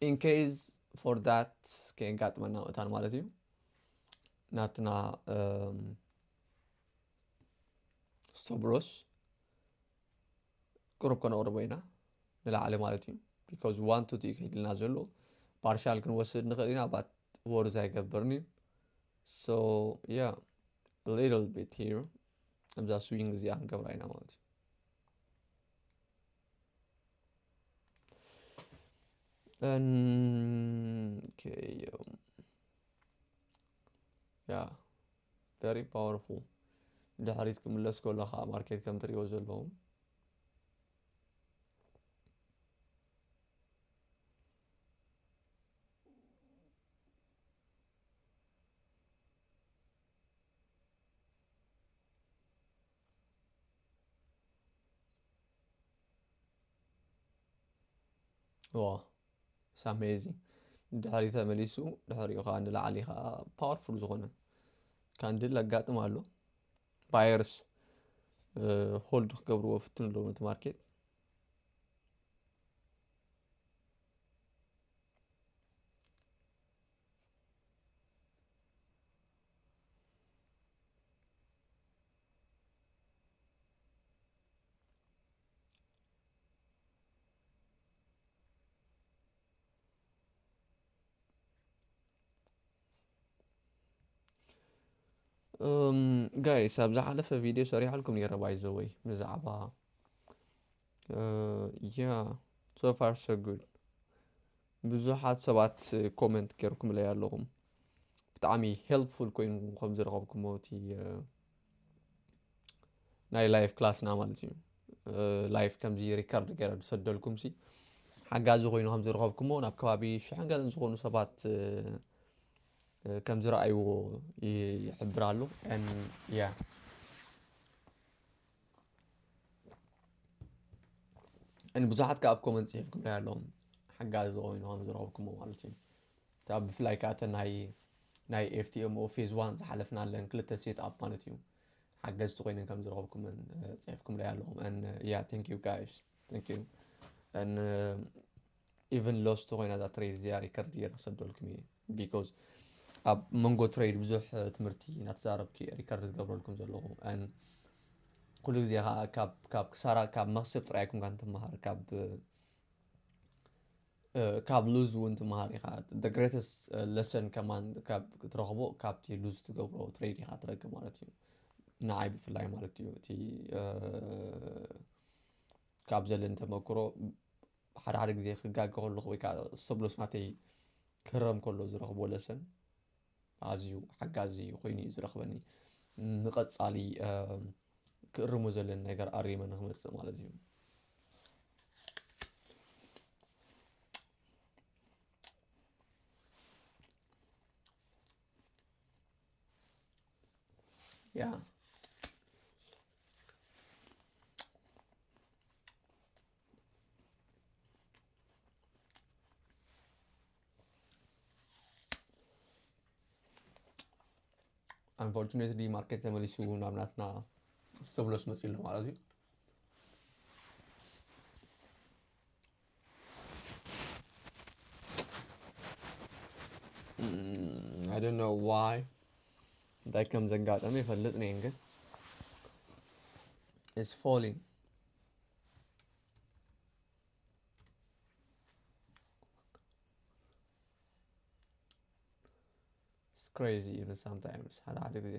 in case for that ከየጋጥመና ወታን ማለት እዩ ናትና stop-loss ቁርብ ከነቅርቦ ኢና ንላዕሊ ማለት እዩ because 1 to 2 ከይድልና ዘሎ partial ክንወስድ ንኽእል ኢና but words ኣይገብርኒ so yeah a little bit here ኣብዛ swing እዚኣ ክንገብራ ኢና ማለት እዩ okay yeah very powerful ድሕሪት ክምለስ ከለኻ ማርኬት ከም ትሪእዎ ዘለኹም wow it's amazing ድሕሪት ተመሊሱ ድሕሪኡ ከዓ ንላዕሊ ከዓ powerful ዝኾነ ካንድል ኣጋጥም ኣሎ buyers hold ክገብርዎ ፍትንሎ ነቲ ማርኬት guys ኣብዛ ሓለፈ ቪድዮ ሰሪሐ ልኩም ነይረ by the way ብዛዕባ yeah so far so good ብዙሓት ሰባት ኮሜንት ገይርኩም ላይ ኣለኹም ብጣዕሚ helpful ኮይኑ ከም ዝረኸብኩሞ እቲ ናይ ላይቭ ክላስና ማለት እዩ ላይቭ ከምዚ ሪካርድ ገይረ ዝሰደልኩም ሲ ሓጋዚ ኮይኑ ከም ዝረኸብኩሞ ናብ ከባቢ ሽሕን ገለን ዝኾኑ ሰባት ከም ዝረኣይዎ ይሕብር ኣሎ and yeah and ብዙሓት ካብ ኮሜንት ጽሒፍኩም ላይ ኣለኹም ሓጋዚ ኮይኑ ከም ዝረኸብኩሞ ማለት እዩ ታብ ብፍላይ ከዓ ናይ FTMO phase 1 ዝሓለፍና ኣለን ክልተ ሴት ኣፕ ማለት እዩ ሓገዝቲ ኮይነን ከም ዝረኸብኩም ጽሒፍኩም ላይ ኣለኹም and yeah thank you guys thank you and even lost ኮይና ዛ ትሬድ እዚኣ ሪከርድ ገይረ ክሰደልኩም እየ because ኣብ መንጎ ትሬድ ብዙሕ ትምህርቲ እናተዛረብኪ ሪከርድ ዝገብረልኩም ዘለኹ and ኩሉ ግዜ ካብ ክሳራ ካብ መክሰብ ጥራይ ኣይኩም ጋር ትመሃር ካብ ሉዝ እውን ትመሃር ኢኻ the greatest lesson ከማን ካብ ትረኽቦ ካብቲ ሉዝ ትገብሮ ትሬድ ኢኻ ትረክብ ማለት እዩ ንዓይ ብፍላይ ማለት እዩ እቲ ካብ ዘለን ተመክሮ ሓደ ግዜ ክጋገ ከለኹ ወይ ከዓ ሰብሎስ ናተይ ክረም ከሎ ዝረኽቦ ለሰን ኣዝዩ ሓጋዚ ኮይኑ እዩ ዝረኽበኒ ንቐፃሊ ክእርሙ ዘለን ነገር ኣሪመ ንክመፅእ ማለት እዩ yeah unfortunately market ተመሊሱ ናብ ናትና ሰብሎስ መፅኢሉ ማለት እዩ I don't know why that comes and got me فلتني ግን it's falling it's crazy even sometimes ሓደ ግዜ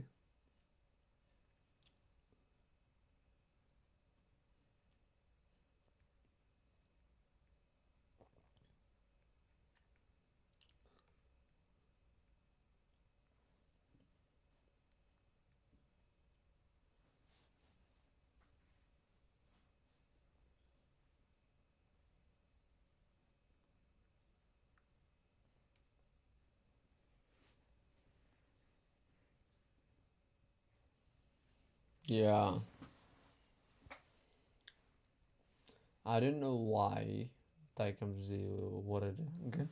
Yeah. I don't know why እንታይ ከምዚ ወረደ ግን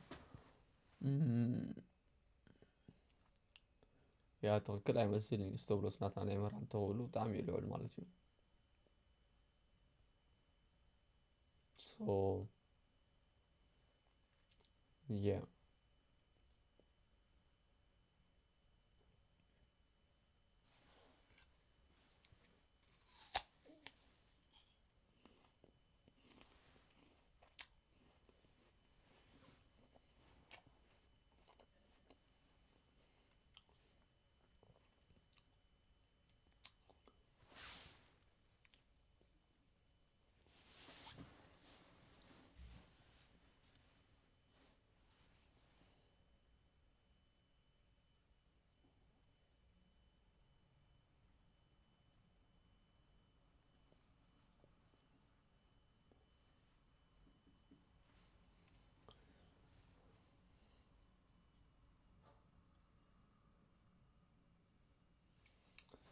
ያ ትክክል ኣይመስልኝ ስተብሎስ ናትና ናይ መርዓን ተብሉ ብጣዕሚ እዩ ልዑል ማለት እዩ so yeah.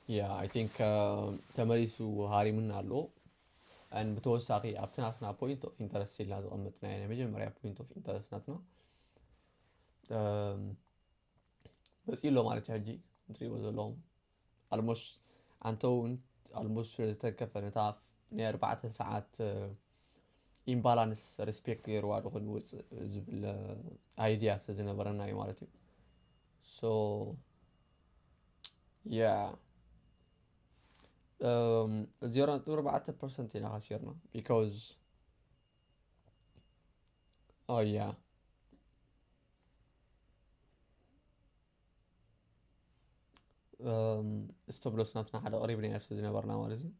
Yeah, I think ተመሪሱ ሃሪምን ኣሎ and ብተወሳኺ ኣብቲ ናትና ፖይንት ኦፍ ኢንተረስት ኢልና ዝቐመጥና ናይ መጀመርያ ፖይንት ኦፍ ኢንተረስት ናትና መፂሎ ማለት እዩ ሕጂ እንትሪእዎ ዘለኹም ኣልሞስት ኣንተ እውን ኣልሞስት ስለዝተከፈ ነታ ናይ 4 ሰዓት ኢምባላንስ ሬስፔክት ገይርዋ ዶ ክንውፅእ ዝብል ኣይድያ ስለዝነበረና እዩ ማለት እዩ so yeah 0.4% ኢና ካሲርና because oh yeah استبلوس ናትና ሓደ ቀሪብ ነና ስለዝነበርና ማለት እዩ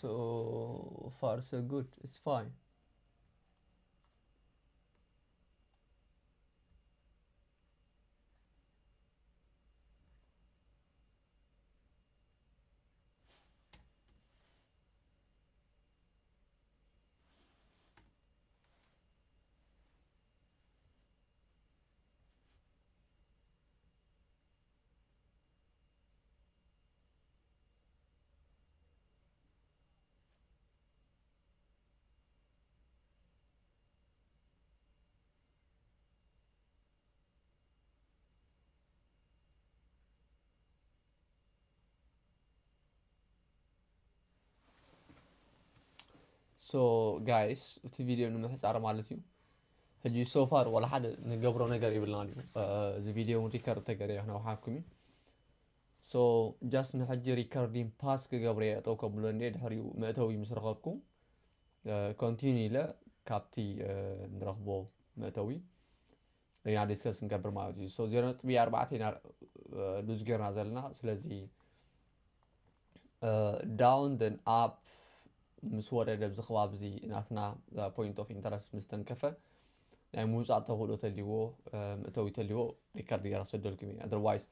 so far so good it's fine so guys እቲ ቪድዮ ንምሕፃር ማለት እዩ ሕጂ so far ወላ ሓደ ንገብሮ ነገር ይብልና እዩ እዚ ቪድዮ ሪከርድ ተገሪያ ነው ሓኩሚ so just ንሕጂ ሪከርዲንግ ፓስ ክገብረ የጠው ከብሎ እንደ ድሕሪኡ መእተዊ ምስ ረኸብኩም ኮንቲኒ ኢለ ካብቲ ንረኽቦ መእተዊ ሌና ዲስከስ ንገብር ማለት እዩ so 0.4 ኢና ሉዝ ጌርና ዘለና ስለዚ down then up ምስ ወረደ ብዚ ከባቢ እዚ ናትና ፖይንት ኦፍ ኢንተረስት ምስ ተንከፈ ናይ ምውፃእ ተኽእሎ ተልይዎ መእተዊ ተልይዎ ሪከርድ ገይረ ክሰደልኩም እዩ otherwise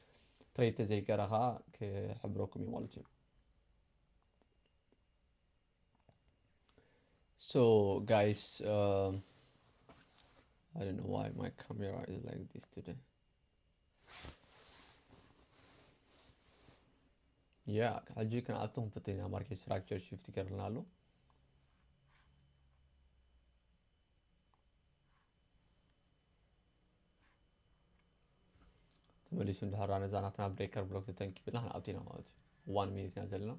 ትሬድ ተዘይገረ ከዓ ክሕብረኩም እዩ ማለት እዩ so guys I don't know why my camera is like this today yeah ሕጂ ክንኣቶም ፍትና ማርኬት ስትራክቸር ሽፍት ገርልና ኣሎ ተመሊሱ እንድሕራ ነዛ ናትና ብሬከር ብሎክ ተተንኪብና ክንኣብቲና ማለት እዩ 1 ሚኒት ኢና ዘለና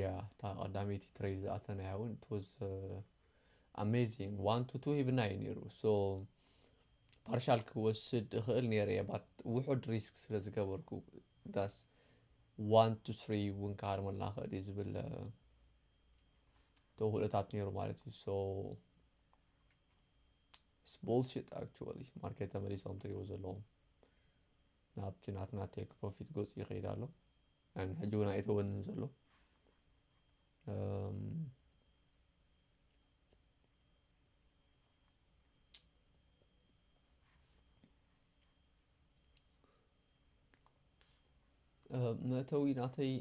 yeah تا قداميتي تريد أتنا يعون it was amazing 1 to 2 هبنا ينيرو so partial كوسد خير نيري but وحد risk سلز كبركو that's 1 to 3 وين كارمن لاخر يزبل تو هلتات نيرو مالتي so it's bullshit actually market تمري سومتري وزلهم نابتي ناتنا take profit goes يخيدالو and حجونا يتون نزلو መእተዊ ናተይ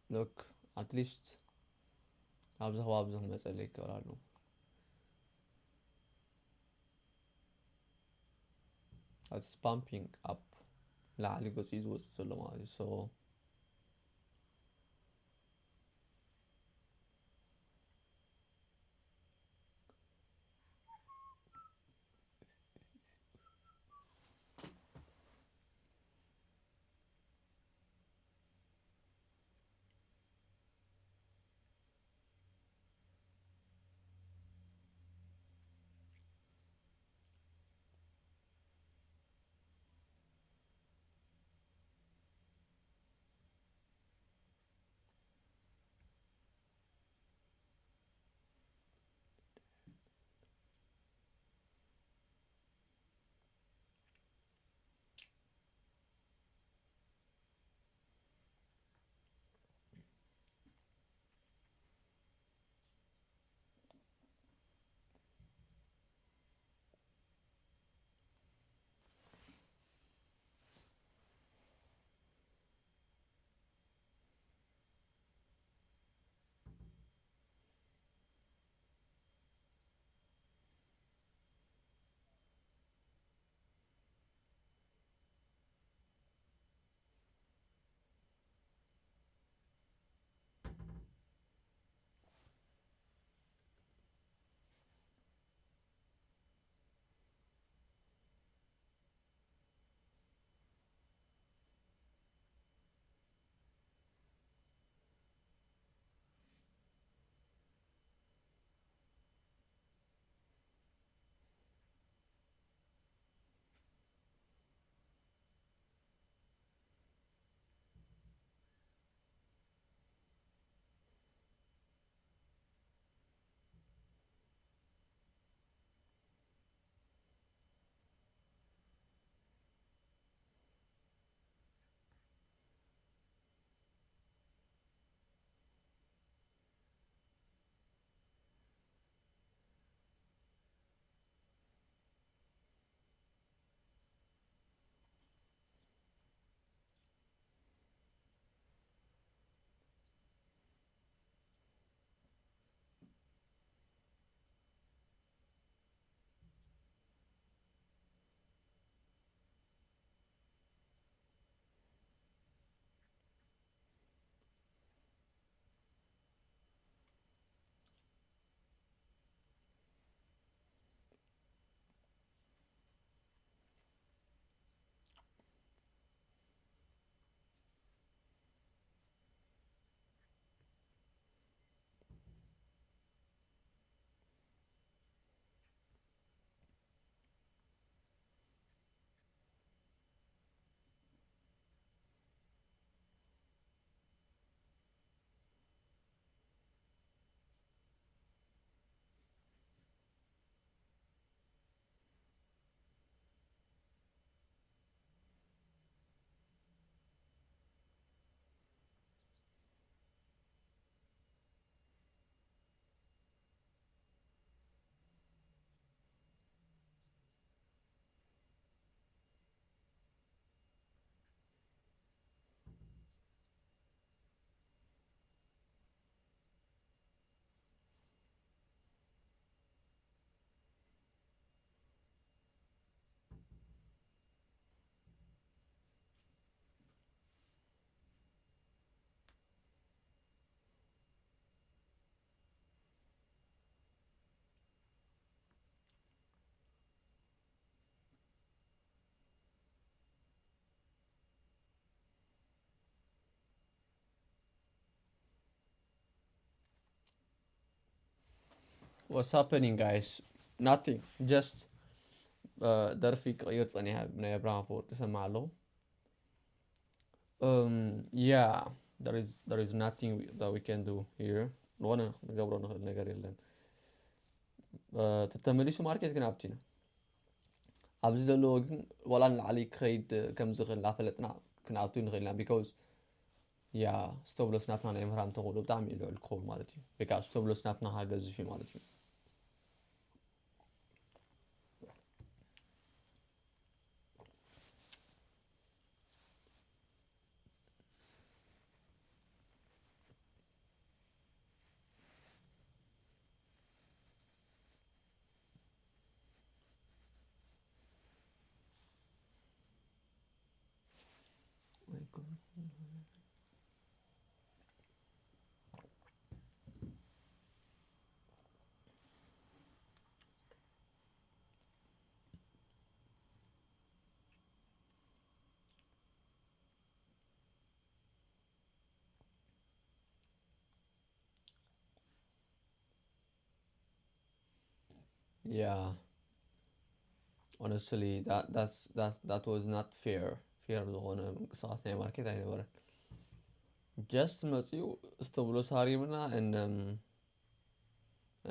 look at least ኣብዛ መጸለይ ይከራሉ it's pumping up ላዕሊ ጎጽ ይዝወጽ ዘሎ ማለት so what's happening guys nothing just ደርፊ ቅይር ጸኒሐ ናይ አብርሃም ወርቅ ሰማዓለሁ yeah there is nothing that we can do here ለሆነ ንገብሮ ንኽእል ነገር የለን ተተመሊሱ ማርኬት ግን ኣብቲና ኣብዚ ዘለዎ ግን ወላ ንላዕሊ ክኸይድ ከም ዝኽእል እናፈለጥና ክንኣቱ ንኽእልና because yeah ስቶብሎስ ናትና ናይ ምህራም ተኽእሉ ብጣዕሚ እዩ ልዑል ክኸውን ማለት እዩ ወይ ከዓ ስቶብሎስ ናትና ሃገዝፍ እዩ ማለት እዩ Yeah, honestly, that was not fair. Fair ለሆነ እንቅስቃሴ ማርኬት አይነበረን just መጽኡ stabilisariumና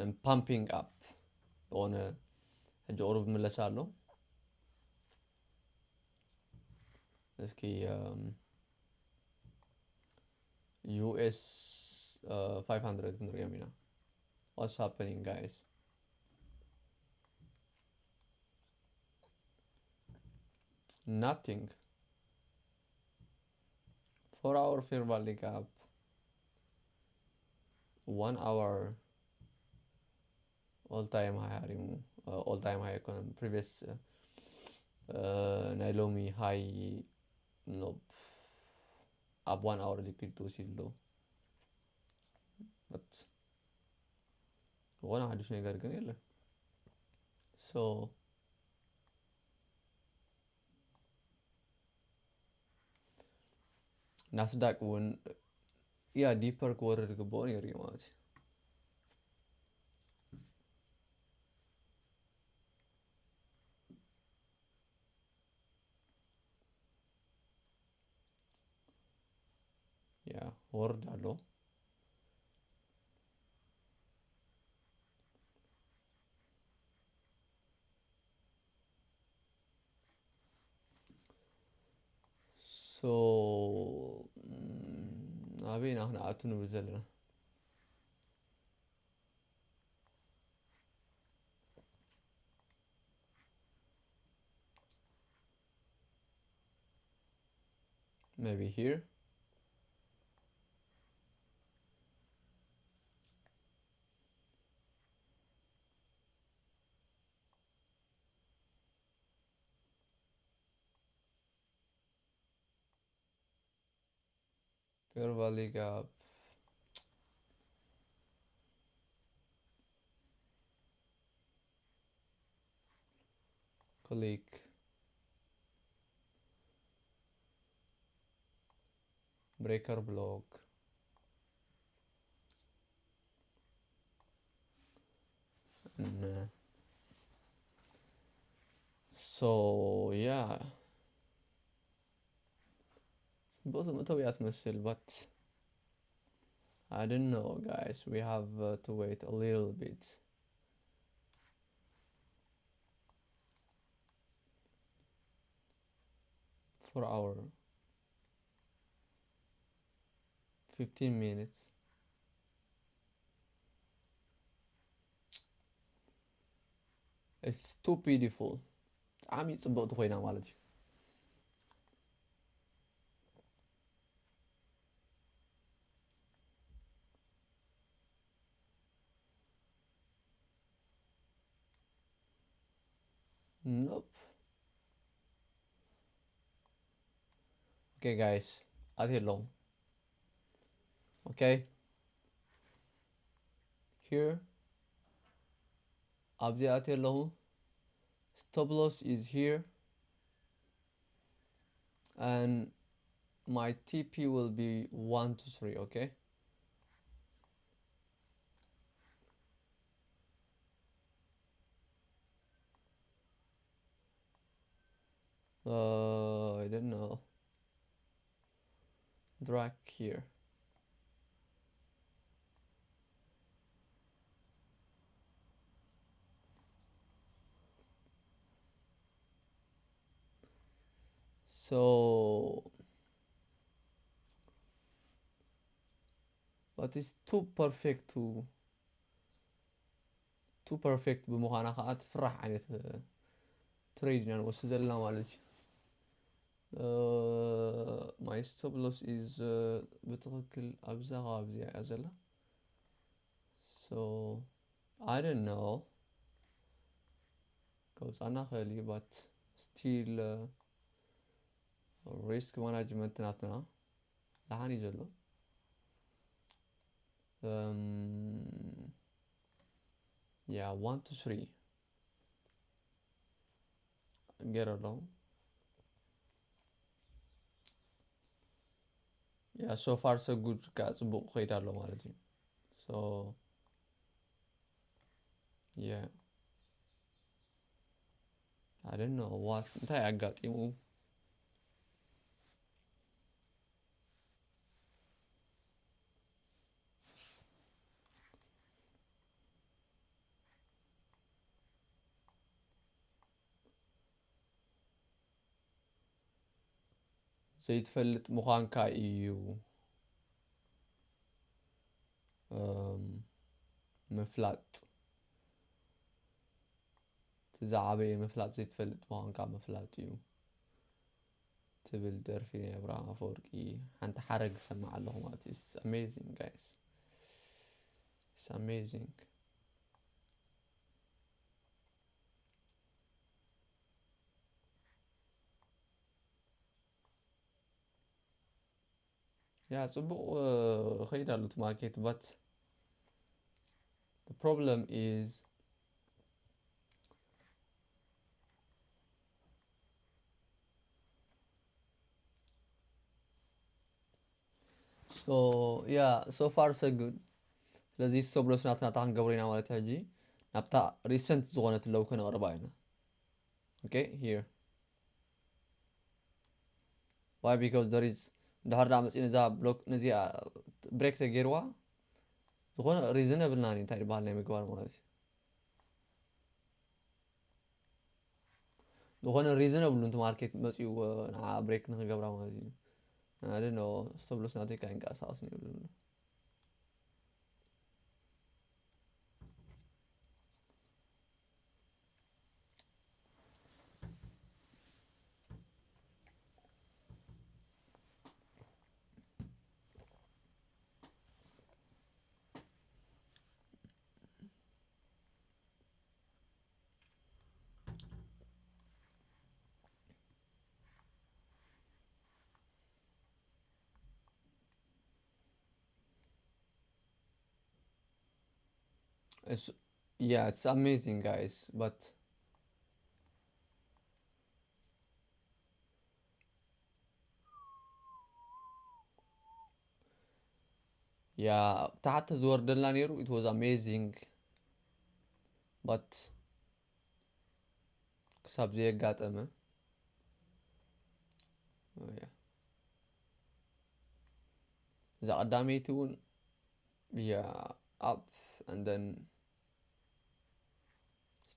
and pumping up ለሆነ ሕጂ ቁርብ ምለሳለሁ እስኪ US 500 ክንርገም ኢና what's happening guys nothing 4 hour fair value gap 1 hour all time high all time high previous Nailomi high no up 1 hour liquid to ሲለው but ዋና አዲስ ነገር ግን የለም so ናስዳቅ ወን ያ ዲፐር ኮወረድ ግቦን ይሪማት ያ ወርድ አለው so አቤን አሁን አቱን ብዘልና maybe here fair value gap click breaker block and so yeah both መተው ያስመስል but I don't know guys we have to wait a little bit for our 15 minutes it's too beautiful I'm ጽብቕቲ ኮይና ማለት እዩ nope okay guys አትየለውም okay here ኣብዚ አትየለሁ stop loss is here and my TP will be 1 to 3 okay I don't know drag here so but it's too perfect بمخانا خاطر تفرح عينت تريد يعني وسجل لنا معلش my stop loss is بتغكل أبزغ أبزي أزلا so I don't know cause أنا خالي but still risk management ناتنا لحاني زلو yeah 1 to 3 get along yeah so far so good كأسبوع خير له مالتي so yeah I don't know what انتهي عقاتي ዘይትፈልጥ ምዃንካ እዩ ምፍላጥ تزعبي مفلات ዘይትፈልጥ ምዃንካ ምፍላጥ እዩ ትብል ደርፊ ነብራ አፈወርቂ ሓንቲ ሓረግ ሰማዕ ኣለኹ ማለት it's amazing guys it's amazing yeah ጽቡቕ ኸይድ ኣሉት ማርኬት but the problem is so yeah so far so good ስለዚህ stop loss ናትና ክንገብረና ማለት ሕጂ ናብታ recent ዝኾነት ለው ከነቕርባ ኢና okay here why because there is ድሕር ዳ መፂን እዛ ብሎክ ነዚኣ ብሬክ ተገይርዋ ዝኾነ ሪዝነብል ናኒ እንታይ ይበሃል ናይ ምግባር ማለት እዩ ዝኾነ ሪዝነብል እንት ማርኬት መፂኡ ንዓ ብሬክ ንክገብራ ማለት እዩ I don't know stop loss ናተይ ካይንቀሳቀስ ይብሉ It's yeah, it's amazing guys, but yeah, تحت زوردلنا نيرو it was amazing, but كسب زي قاتمة yeah إذا قدامي تون yeah up and then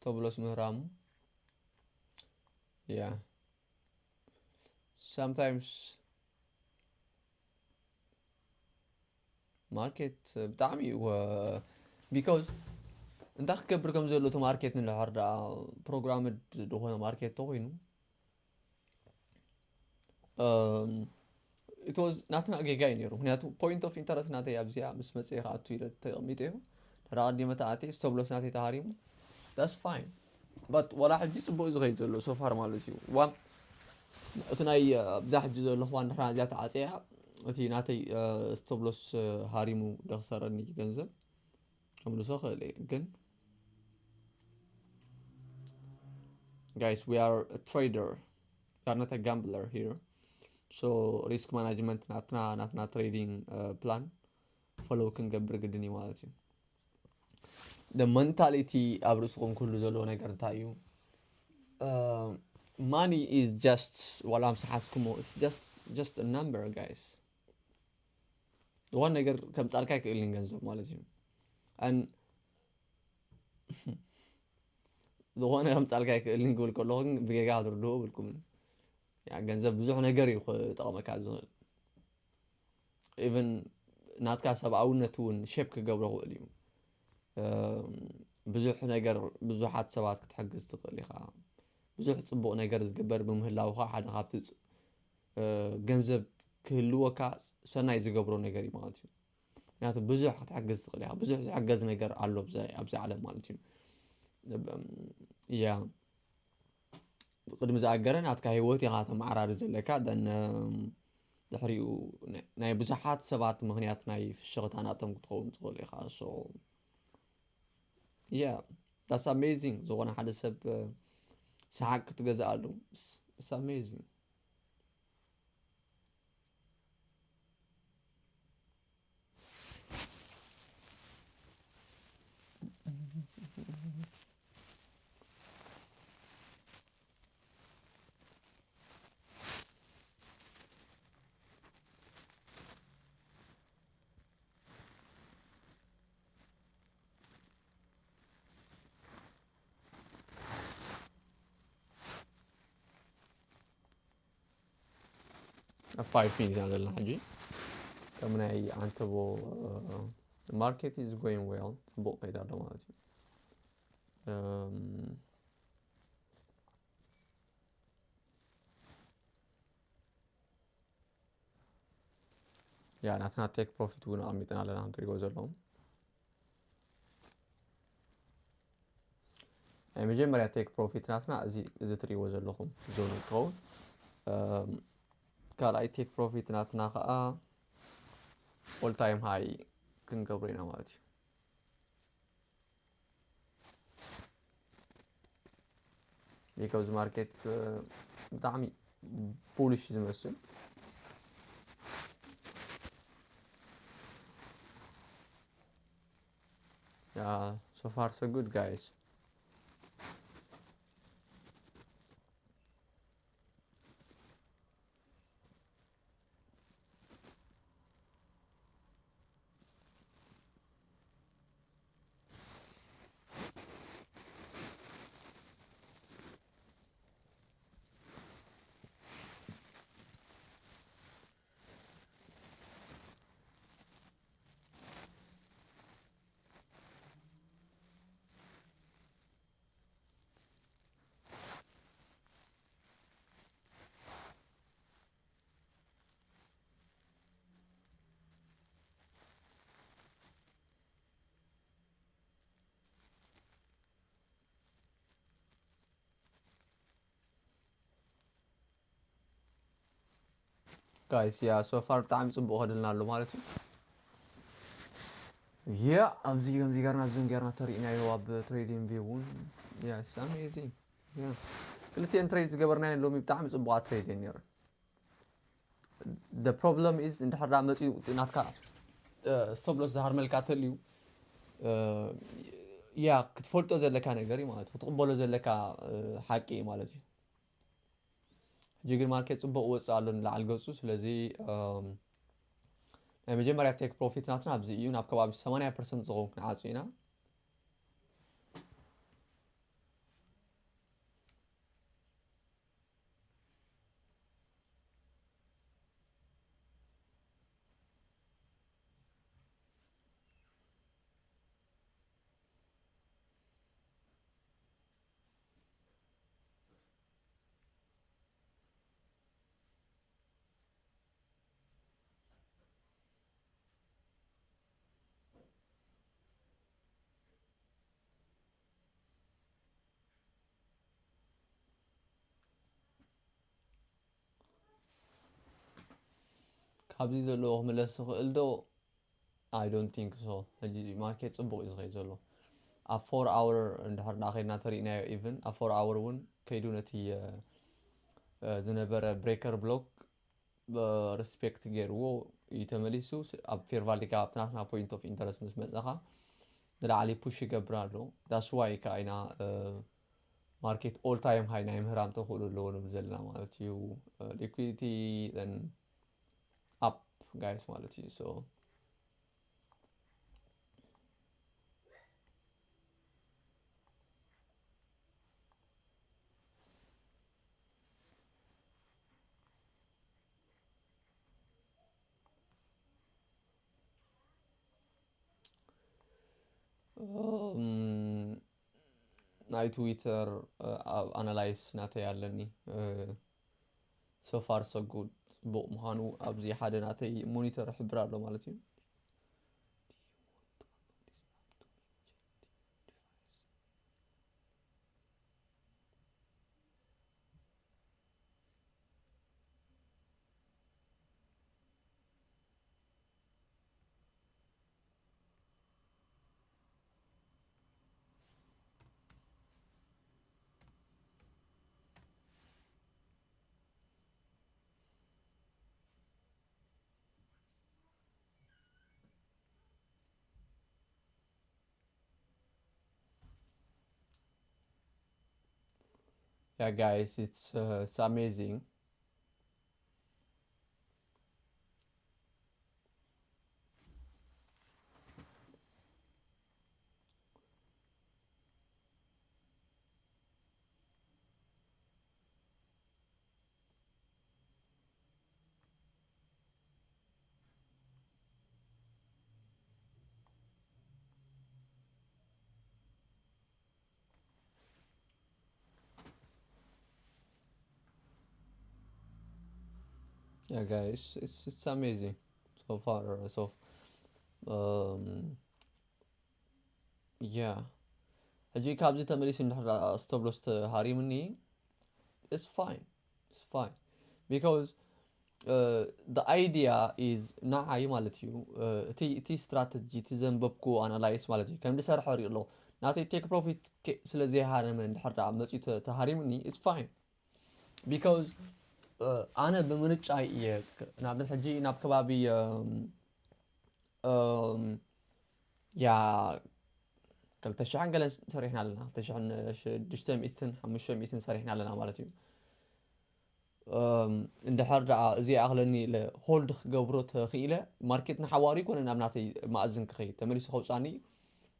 stop loss مهرام yeah sometimes market بتعمي و because انت خكبر كم زلو تو market نلحر programmed دهونه market توينو it was ناتنا جيجاي نيرو هنياتو point of interest ناتي أبزيا مس مسيخ عطو إلى تقميته رادي متاعتي stop loss ناتي تهاريمو that's fine but ولا حد يسبوع زغير زلو so far مالسيو وام اتناي بزاح جزء الأخوان نحن زيادة عطيها أتي ناتي stop loss هاريمو دخسرني جنزب كملو ساخ لي جن guys we are a trader we are not a gambler here so risk management ناتنا trading plan follow كنقبر قدني مالتي the mentality أبرسكم كله زلو نقدر تايو money is just ولا مسحاسكمو it's just a number guys one نقدر كم تعرفك اللي نجنزب مالتي and ዝኾነ ከም ጻልካይ ክእልኝ ክብል ከለኹ ግን ብጌጋ ኣድርድኦ ብልኩምን ያ ገንዘብ ብዙሕ ነገር እዩ ክጠቕመካ ዝኽእል ኢቨን ናትካ ሰብኣውነት እውን ሼፕ ክገብሮ ክእል እዩ ብዙሕ ነገር ብዙሓት ሰባት ክትሕግዝ ትኽእል ኢኻ ብዙሕ ጽቡቕ ነገር ዝግበር ብምህላውኻ ሓደ ካብቲ ገንዘብ ክህልወካ ሰናይ ዝገብሮ ነገር እዩ ማለት እዩ ምክንያቱ ብዙሕ ክትሕግዝ ትኽእል ኢኻ ብዙሕ ዝሕገዝ ነገር ኣሎ ኣብዚ ዓለም ማለት እዩ yeah قدم زاجرن هات كهيوت يا غاتم عرار زلكا دن ድሕሪኡ ናይ ብዙሓት ሰባት ምክንያት ናይ ፍሽኽታ ናቶም ክትኸውን ትኽእል ኢኻ so yeah that's amazing ዝኾነ ሓደ ሰብ ሰሓቅ ክትገዛኣሉ it's amazing A 5 minutes على حاجة كمان أي عنتبو the market is going well تبوق كيدا دماتي يعني ناتنا take profit ونا عميتنا على نعم تريقو زلهم يعني مجمّريا take profit ناتنا إذا تريقو زلهم زون الكود ካልአይቲ ፕሮፊት ናትና ከዓ ኦል ታይም ሃይ ክንገብሮ ኢና ማለት እዩ because market ብጣዕሚ bullish ዝመስል yeah so far so good guys guys yeah so far بጣዕሚ ጽቡቕ ኸድልና ኣሎ ማለት እዩ yeah ኣብዚ ጋርና ዝን ጋርና ተሪእናዮ ኣብ ትሬዲንግ ቪውን yeah it's amazing yeah ክልቲአን ትሬድ ዝገበርናዮ ሎሚ ብጣዕሚ ጽቡቓት ትሬድ እየን ነይረን the problem is እንድሕር ዳ መፂኡ ናትካ stop loss ዝሃርመልካ ተልዩ ያ ክትፈልጦ ዘለካ ነገር እዩ ማለት ክትቕበሎ ዘለካ ሓቂ ማለት እዩ جيجر ماركت صبغ وصالون لعالجوسو سلازي يعني مجمّريا تيك بروفيت ناتنا بزي يو ناب كباب 8% زغون كنعاصينا كابزي زلو ملس خلدو I don't think so هجي ماركت صبغ يزغي زلو a 4 hour اندحر داخلنا ترينا even a 4 hour ون كيدونتي زنبره بريكر بلوك بريسبكت غيرو يتملسو اب فير فالي كاب تناتنا بوينت اوف انترست مس مزخا دلعلي بوش يقبرالو that's why كاينا market all time high نايم هرام تخولو لونو بزلنا مالتيو liquidity then up guys مالتيو so ናይ ትዊተር ኣናላይዝ ናተይ ኣለኒ so far so good ጽቡቕ ምዃኑ ኣብዚ ሓደ ናተይ ሞኒተር ሕብር ኣሎ ማለት እዩ Yeah, guys, it's amazing. Yeah, guys, it's amazing so far. So, um, yeah. هجي كابزي تمريش إن stop loss هاريمني. It's fine. It's fine because the idea is نعاي مالتيو تي strategy تزنببكو analyze مالتيو كم دسر حري الله ناتي take profit سلزي هارمن حرة مالتيو تهاريمني. It's fine because أنا بمرجع نابل حجي ناب كبابي يا قال تشعن قال صريحنا لنا تشعن دشتم إثن حمشم إثن صريحنا لنا مالتيو اندحر دعا زي أغلني لهولد قبرو تخيلة ماركتنا حواري كون أنا بناتي مأذن كخي تمريس خوصاني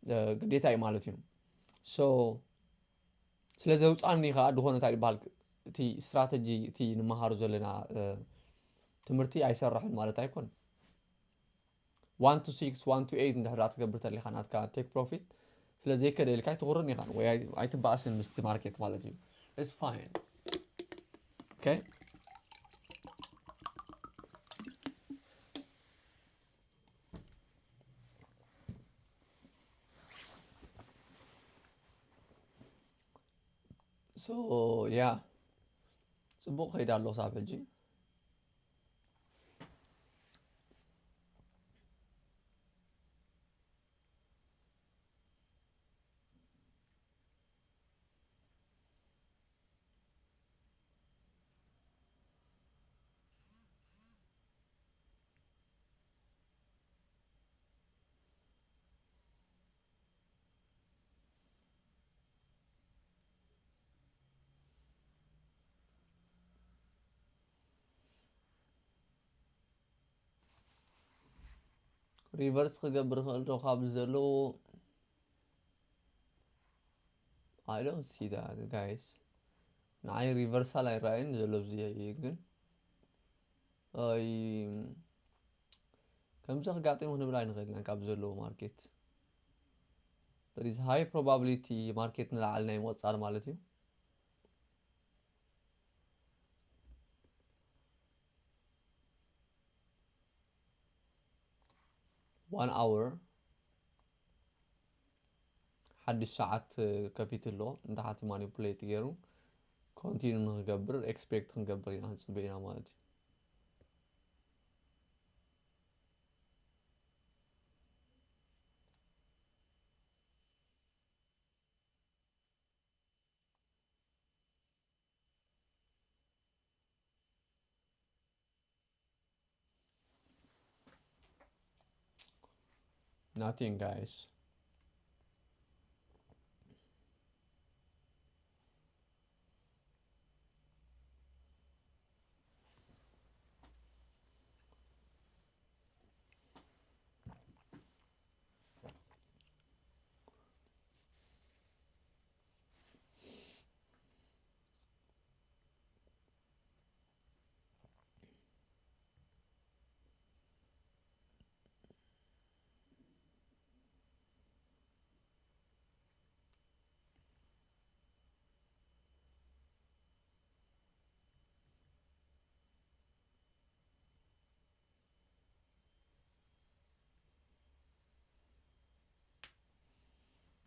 قديتاي مالتيو so سلازه وصاني خا دهونه تاع بالك تي استراتيجي تي نمهارو زلنا تمرتي ايسرحن مالت ايكون 1 to 6 1 to 8 اندحر تقبر تلي خانات كا تيك بروفيت سلازه كده لكاي تغرني خان وي اي تباسن مست ماركت مالتيو it's fine okay so yeah ጽቡቅ ኸይዳ ኣሎ ሳብ ሕጂ ريفرس ክገብር ክእል ዶ ካብ ዘሎ I don't see that guys ንዓይ ሪቨርሳል ኣይረኣይን ዘሎ ብዚ ግን ኣይ ከምዚ ክጋጥም ክንብል ኣይንኽእልና ካብ ዘለዎ ማርኬት there is high probability ማርኬት ንላዕሊ ናይ ምቕፃል ማለት እዩ 1 hour حدش ساعات كفيت له انتحت مانيبوليت غيرو كونتينيو نغبر اكسبكت نغبر يعني نصبينا مالتي nothing guys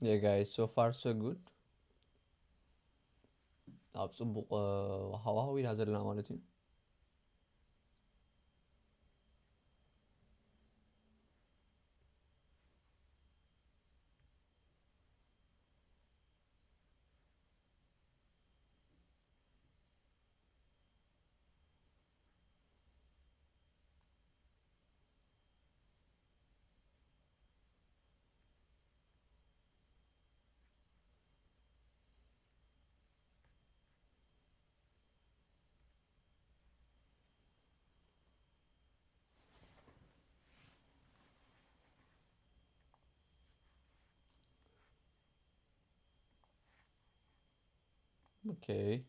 yeah guys so far so good ኣብ ጽቡቕ ሃዋህው ኢና ዘለና ማለት እዩ Okay.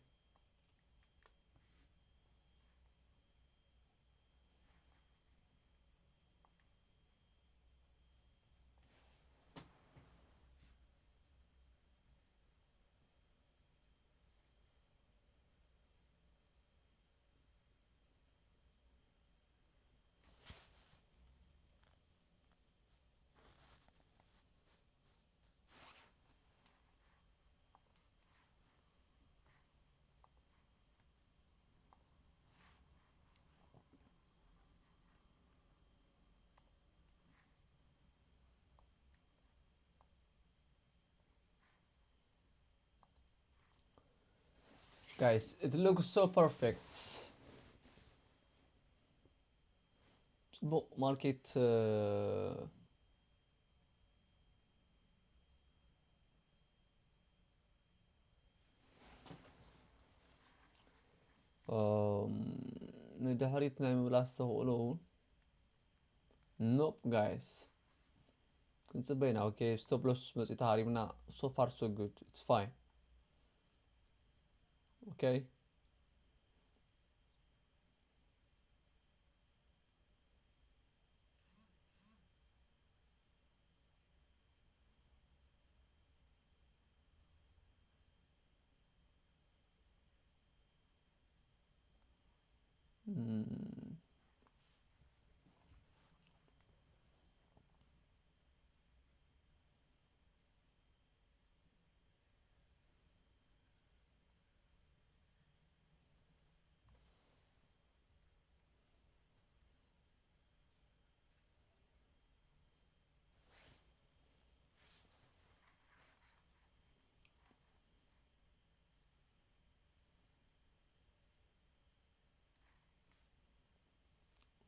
Guys, it looks so perfect. Market ندحريت نعمل بلاستو قولون. Nope, guys. It's been okay. Stop loss مس إتهاريبنا. So far so good. It's fine. Okay.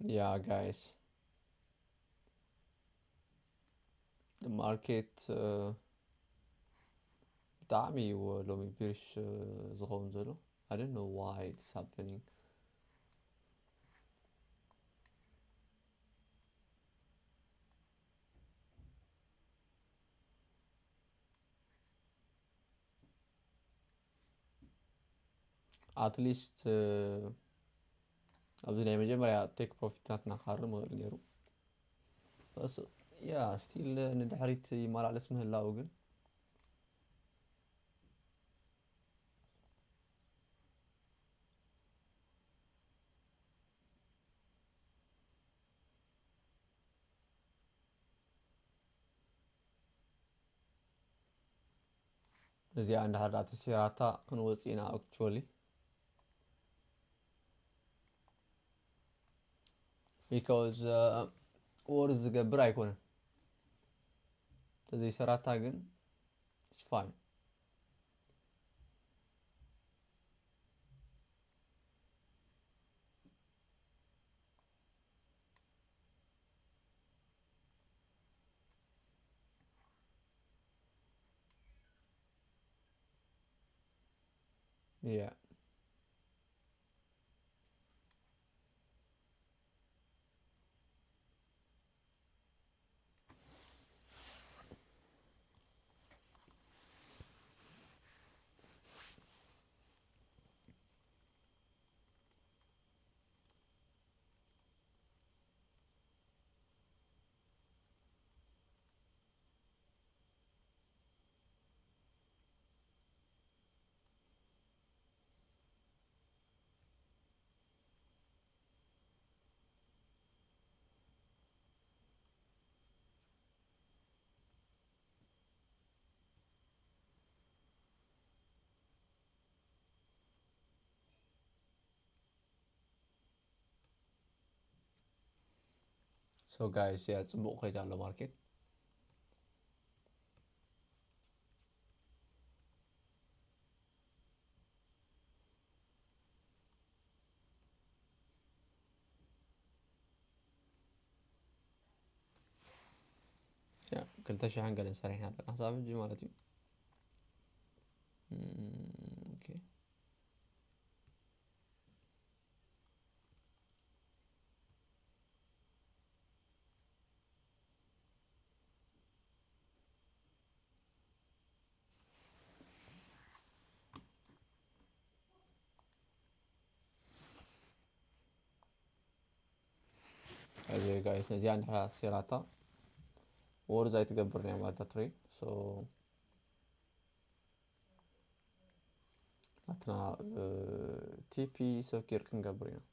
Yeah, guys. The market دعمي ولو ميبيرش زغون زلو. I don't know why it's happening. At least أبدي نعمل جمرة take profit ناتنا خارم غيره. بس yeah still ندحريت يمال على اسمه اللاوجن. እዚያ አንድ ሀዳት ሲራታ ክንወጽና actually because ወርዝ ዝገብር አይኮንም ስለዚህ ሲራታ ግን it's fine. Yeah. So guys, yeah, ጽቡቅ ከይድ አለው ማርኬት ያ ክልተ ሺህ አንገለን ሰሪሕና ኣለና ሓሳብ እንጂ ማለት እዩ okay. guys ነዚ አንድ ሴራታ ወርዝ አይተገብርና ማለት ትሬድ ሶ አትና ቲፒ ሶኬር ክንገብር ነው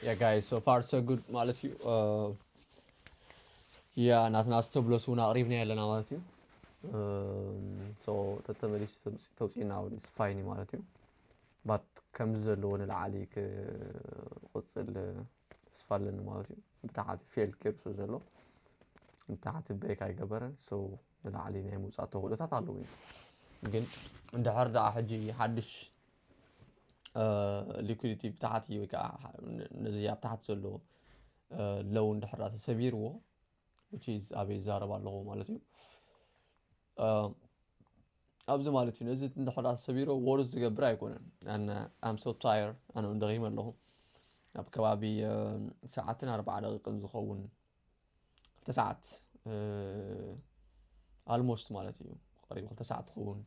Yeah guys, so far so good ማለት እዩ ያ ናትና ስተብሎስ ሆና አሪፍና ያለና ማለት እዩ ሶ ተተመሊሽ ተውጪና ወዲ ስፋይኒ ማለት እዩ ባት ከምዝ ዘሎ ንላዓሊ ክቆጽል ስፋለን ማለት እዩ ብታሓቲ ፌል ከርሱ ዘሎ ብታሓቲ ብሬክ አይገበረን ሶ ንላዓሊ ናይ ሙጻት ተውለታት አለው ግን እንድሕር ዳ ሕጂ ሓድሽ liquidity بتاعتي وكا نزي بتاعت زلو لو اندحرات سبيرو which is ابي زارب الله مالتي ابز مالتي نزي اندحرات سبيرو ورز زغبر ايكونن انا I'm so tired انا اندغيم الله اب كبابي ساعتين 4 دقيقه نزخون 3 ساعات almost مالتي قريب 3 ساعات تخون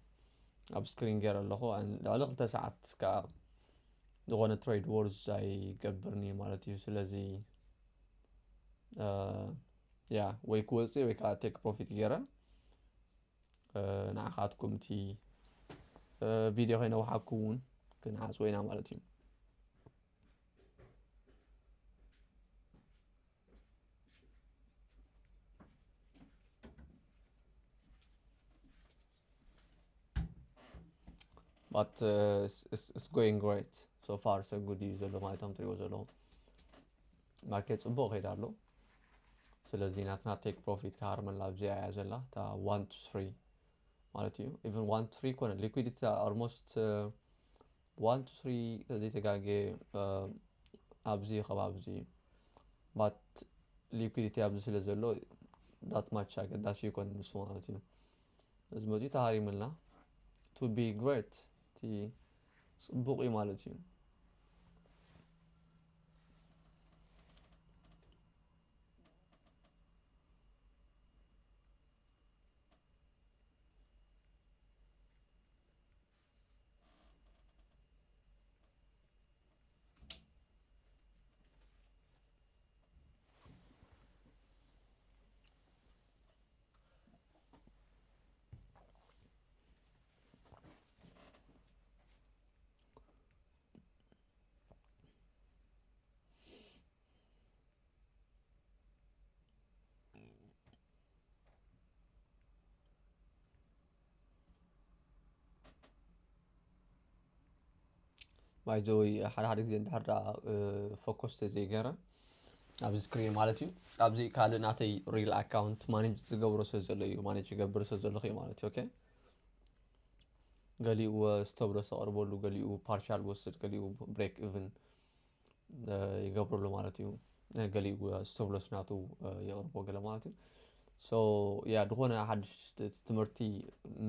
اب سكرين غير الله على 3 ساعات كا دغونه تريد وورز አይገብርኒ ማለት እዩ ስለዚ ያ ወይ ኩወጽ ወይ ካ ቴክ ፕሮፊት ገራ ናኻትኩም ቲ ቪዲዮ ኸይነው ሓኩውን ክንዓጽ ወይና ማለት እዩ but it's going great so far so good use the ማለትም ትሪው ዘሎ ማርኬት ጽቦ ሄዳሎ ስለዚ ናትና ቴክ ፕሮፊት ካርመን ላብዚ ያያዘላ ታ 1 to 3 ማለት እዩ even 1 to 3 ኮነ liquidity almost 1 to 3 ተዚ ተጋገ አብዚ ኸባብዚ but liquidity አብዚ ስለ ዘሎ that much አገዳሽ ይኮን ንሱ ማለት እዩ ዝመዚ ታሪምልና to be great ቲ ጽቡቅ ማለት እዩ باي زوي حد ጊዜ እንድሕር ፎከስ ተዘይገረ ኣብ ስክሪን ማለት እዩ ኣብዚ ካለ ናተይ ሪል አካውንት ማኔጅ ዝገብሮ ሰው ዘሎ እዩ ማኔጅ ይገብር ሰው ዘሎ ኸይ ማለት ኦኬ ገሊኡ stop loss አቅርቦሉ ገሊኡ partial ወስድ ገሊኡ break even ይገብሩሉ ማለት እዩ ገሊኡ stop loss ናቱ የቅርቦ ገለ ማለት እዩ so ያ ድኾነ ሓድሽ ትምህርቲ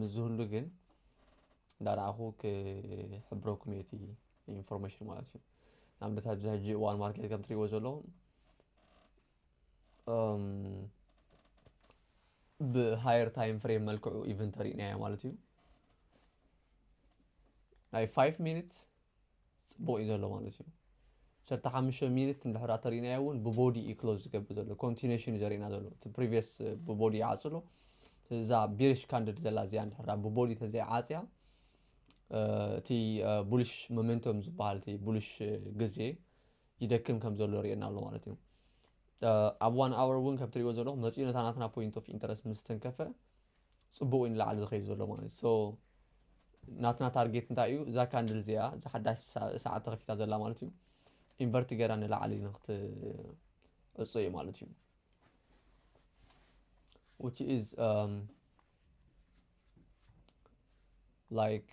ምዝህሉ ግን ዳርኣኹ ክሕብረኩም እቲ ኢንፎርሜሽን ማለት እዩ ንኣብነት ኣብዚ ሕጂ እዋን ማርኬት ከም ትሪእዎ ዘለኹም ብሃየር ታይም ፍሬም መልክዑ ኢቨንተሪ ኢና ማለት እዩ ናይ 5 ሚኒት ጽቡቕ እዩ ዘሎ ማለት እዩ 35 ሚኒት እንድሕር ተሪእናዮ እውን ብቦዲ ክሎዝ ዝገብር ዘሎ ኮንቲኒዩሽን ዘሪእና ዘሎ እቲ ፕሪቪየስ ብቦዲ ይዓጽሎ እዛ ቢሪሽ ካንድል ዘላ እዚኣ እንድሕር ብቦዲ ተዘይ ዓጽያ እቲ ቡሊሽ ሞሜንቶም ዝበሃል እቲ ቡሊሽ ግዜ ይደክም ከም ዘሎ የሪአና ኣሎ ማለት እዩ ኣብ 1 hour እውን ከም ትሪእዎ ዘለኹም መፂኡ ነታ ናትና ፖይንት ኦፍ ኢንተረስት ምስ ተንከፈ ጽቡቕ እዩ ንላዕሊ ዝኸይድ ዘሎ ማለት እዩ ሶ ናትና ታርጌት እንታይ እዩ እዛ ካንድል እዚኣ እዛ ሓዳሽ ሰዓት ተኸፊታ ዘላ ማለት እዩ ኢንቨርቲ ገይራ ንላዕሊ ንኽትዕጽ እዩ ማለት እዩ which is like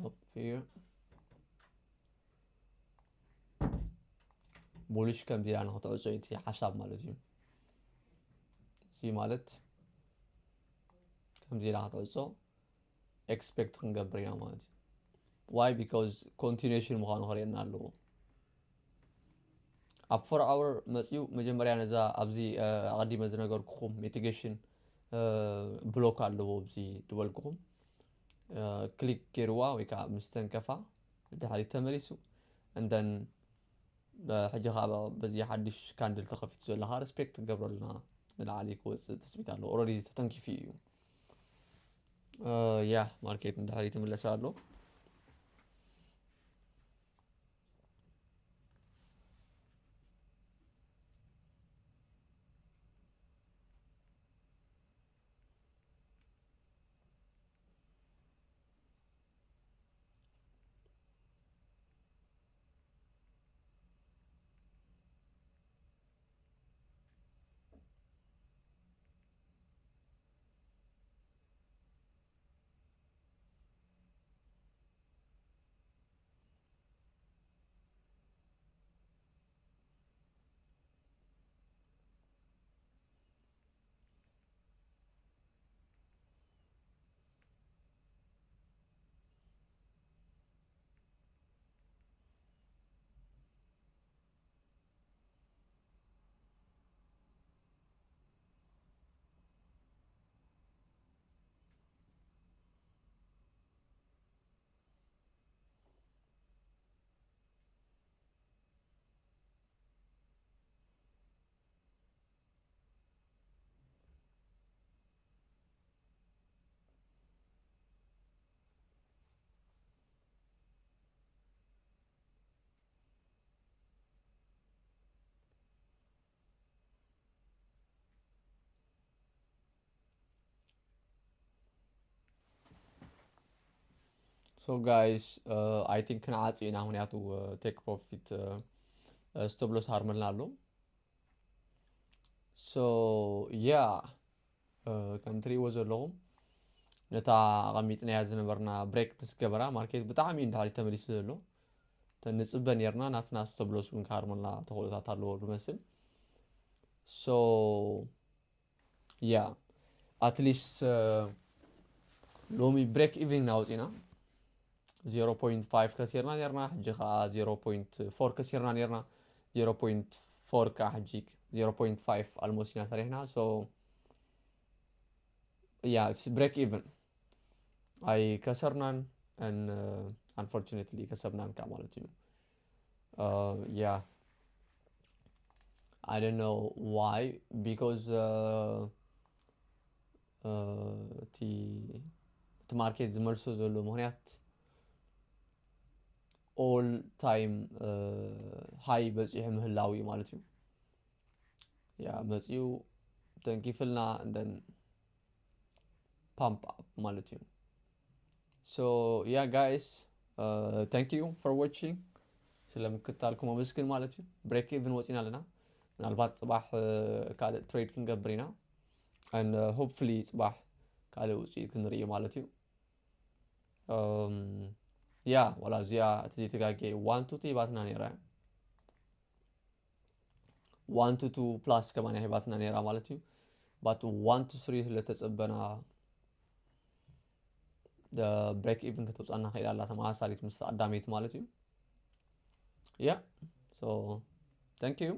up here bullish ከም ዚራ ንኽትዕጽ እቲ ሓሳብ ማለት እዩ እዚ ማለት ከም ዚራ ክትዕጽ expect ክንገብር ኢና ማለት እዩ why because continuation ምዃኑ ኸሪአና ኣለዎ ኣብ 4 hour መፂኡ መጀመርያ ነዛ ኣብዚ ኣቐዲመ ዝነገርኩኹም ሚቲጌሽን ብሎክ ኣለዎ ኣብዚ ድበልኩኹም ክሊክ ገይርዋ ወይ ከዓ ምስ ተንከፋ ድሕሪት ተመሊሱ and then ሕጂ ኸ በዚ ሓድሽ ካንድል ተኸፊቱ ዘለኻ ሬስፔክት ትገብረሉና ንላዕሊ ክወፅእ ተስቢት ኣለዎ ኦልሬዲ ተተንኪፉ እዩ ያ ማርኬት እንድሕሪት ይምለስ ኣሎ So guys, I think ክንዓጽ ኢና ምክንያቱ ቴክ ፕሮፊት stop loss ሃርመልና ኣሎ so yeah ከም ትሪእዎ ዘለኹም ነታ ኣቐሚጥናያ ዝነበርና ብሬክ ምስ ገበራ ማርኬት ብጣዕሚ እንድሕሪት ተመሊሱ ዘሎ ተንጽበ ነርና ናትና stop loss እውን ሃርመልና ተኽእሎታት ኣለዎ ዝመስል so yeah at least ሎሚ ብሬክ ኢቭን ናውፂና 0.5 كسرنا نيرنا حجي خا 0.4 كسرنا نيرنا 0.4 كحجي 0.5 almost نسرحنا so yeah it's break even I كسرنا and unfortunately كسبنا كمالتي yeah I don't know why because the market زمرسو زلو مهنيات all time high በጽሕ ምህላዊ ማለት እዩ ያ መጽኡ ተንኪፍልና and then pump up ማለት እዩ so yeah guys thank you for watching ስለምክታልኩም አመስግን ማለት እዩ break even ወጪና ኣለና ምናልባት ጽባሕ ካልእ ትሬድ ክንገብር ኢና and hopefully ጽባሕ ካልእ ውጽኢት ክንርኢ ማለት እዩ yeah wala zia tijigage 1 to 2 batna nera 1 to 2 plus كمان هي batna nera مالتي but 1 to 3 ለተጸበና the break even ከተውጻና ኃይላላ ተማሳሪት ምስ አዳሜት ማለት you yeah so thank you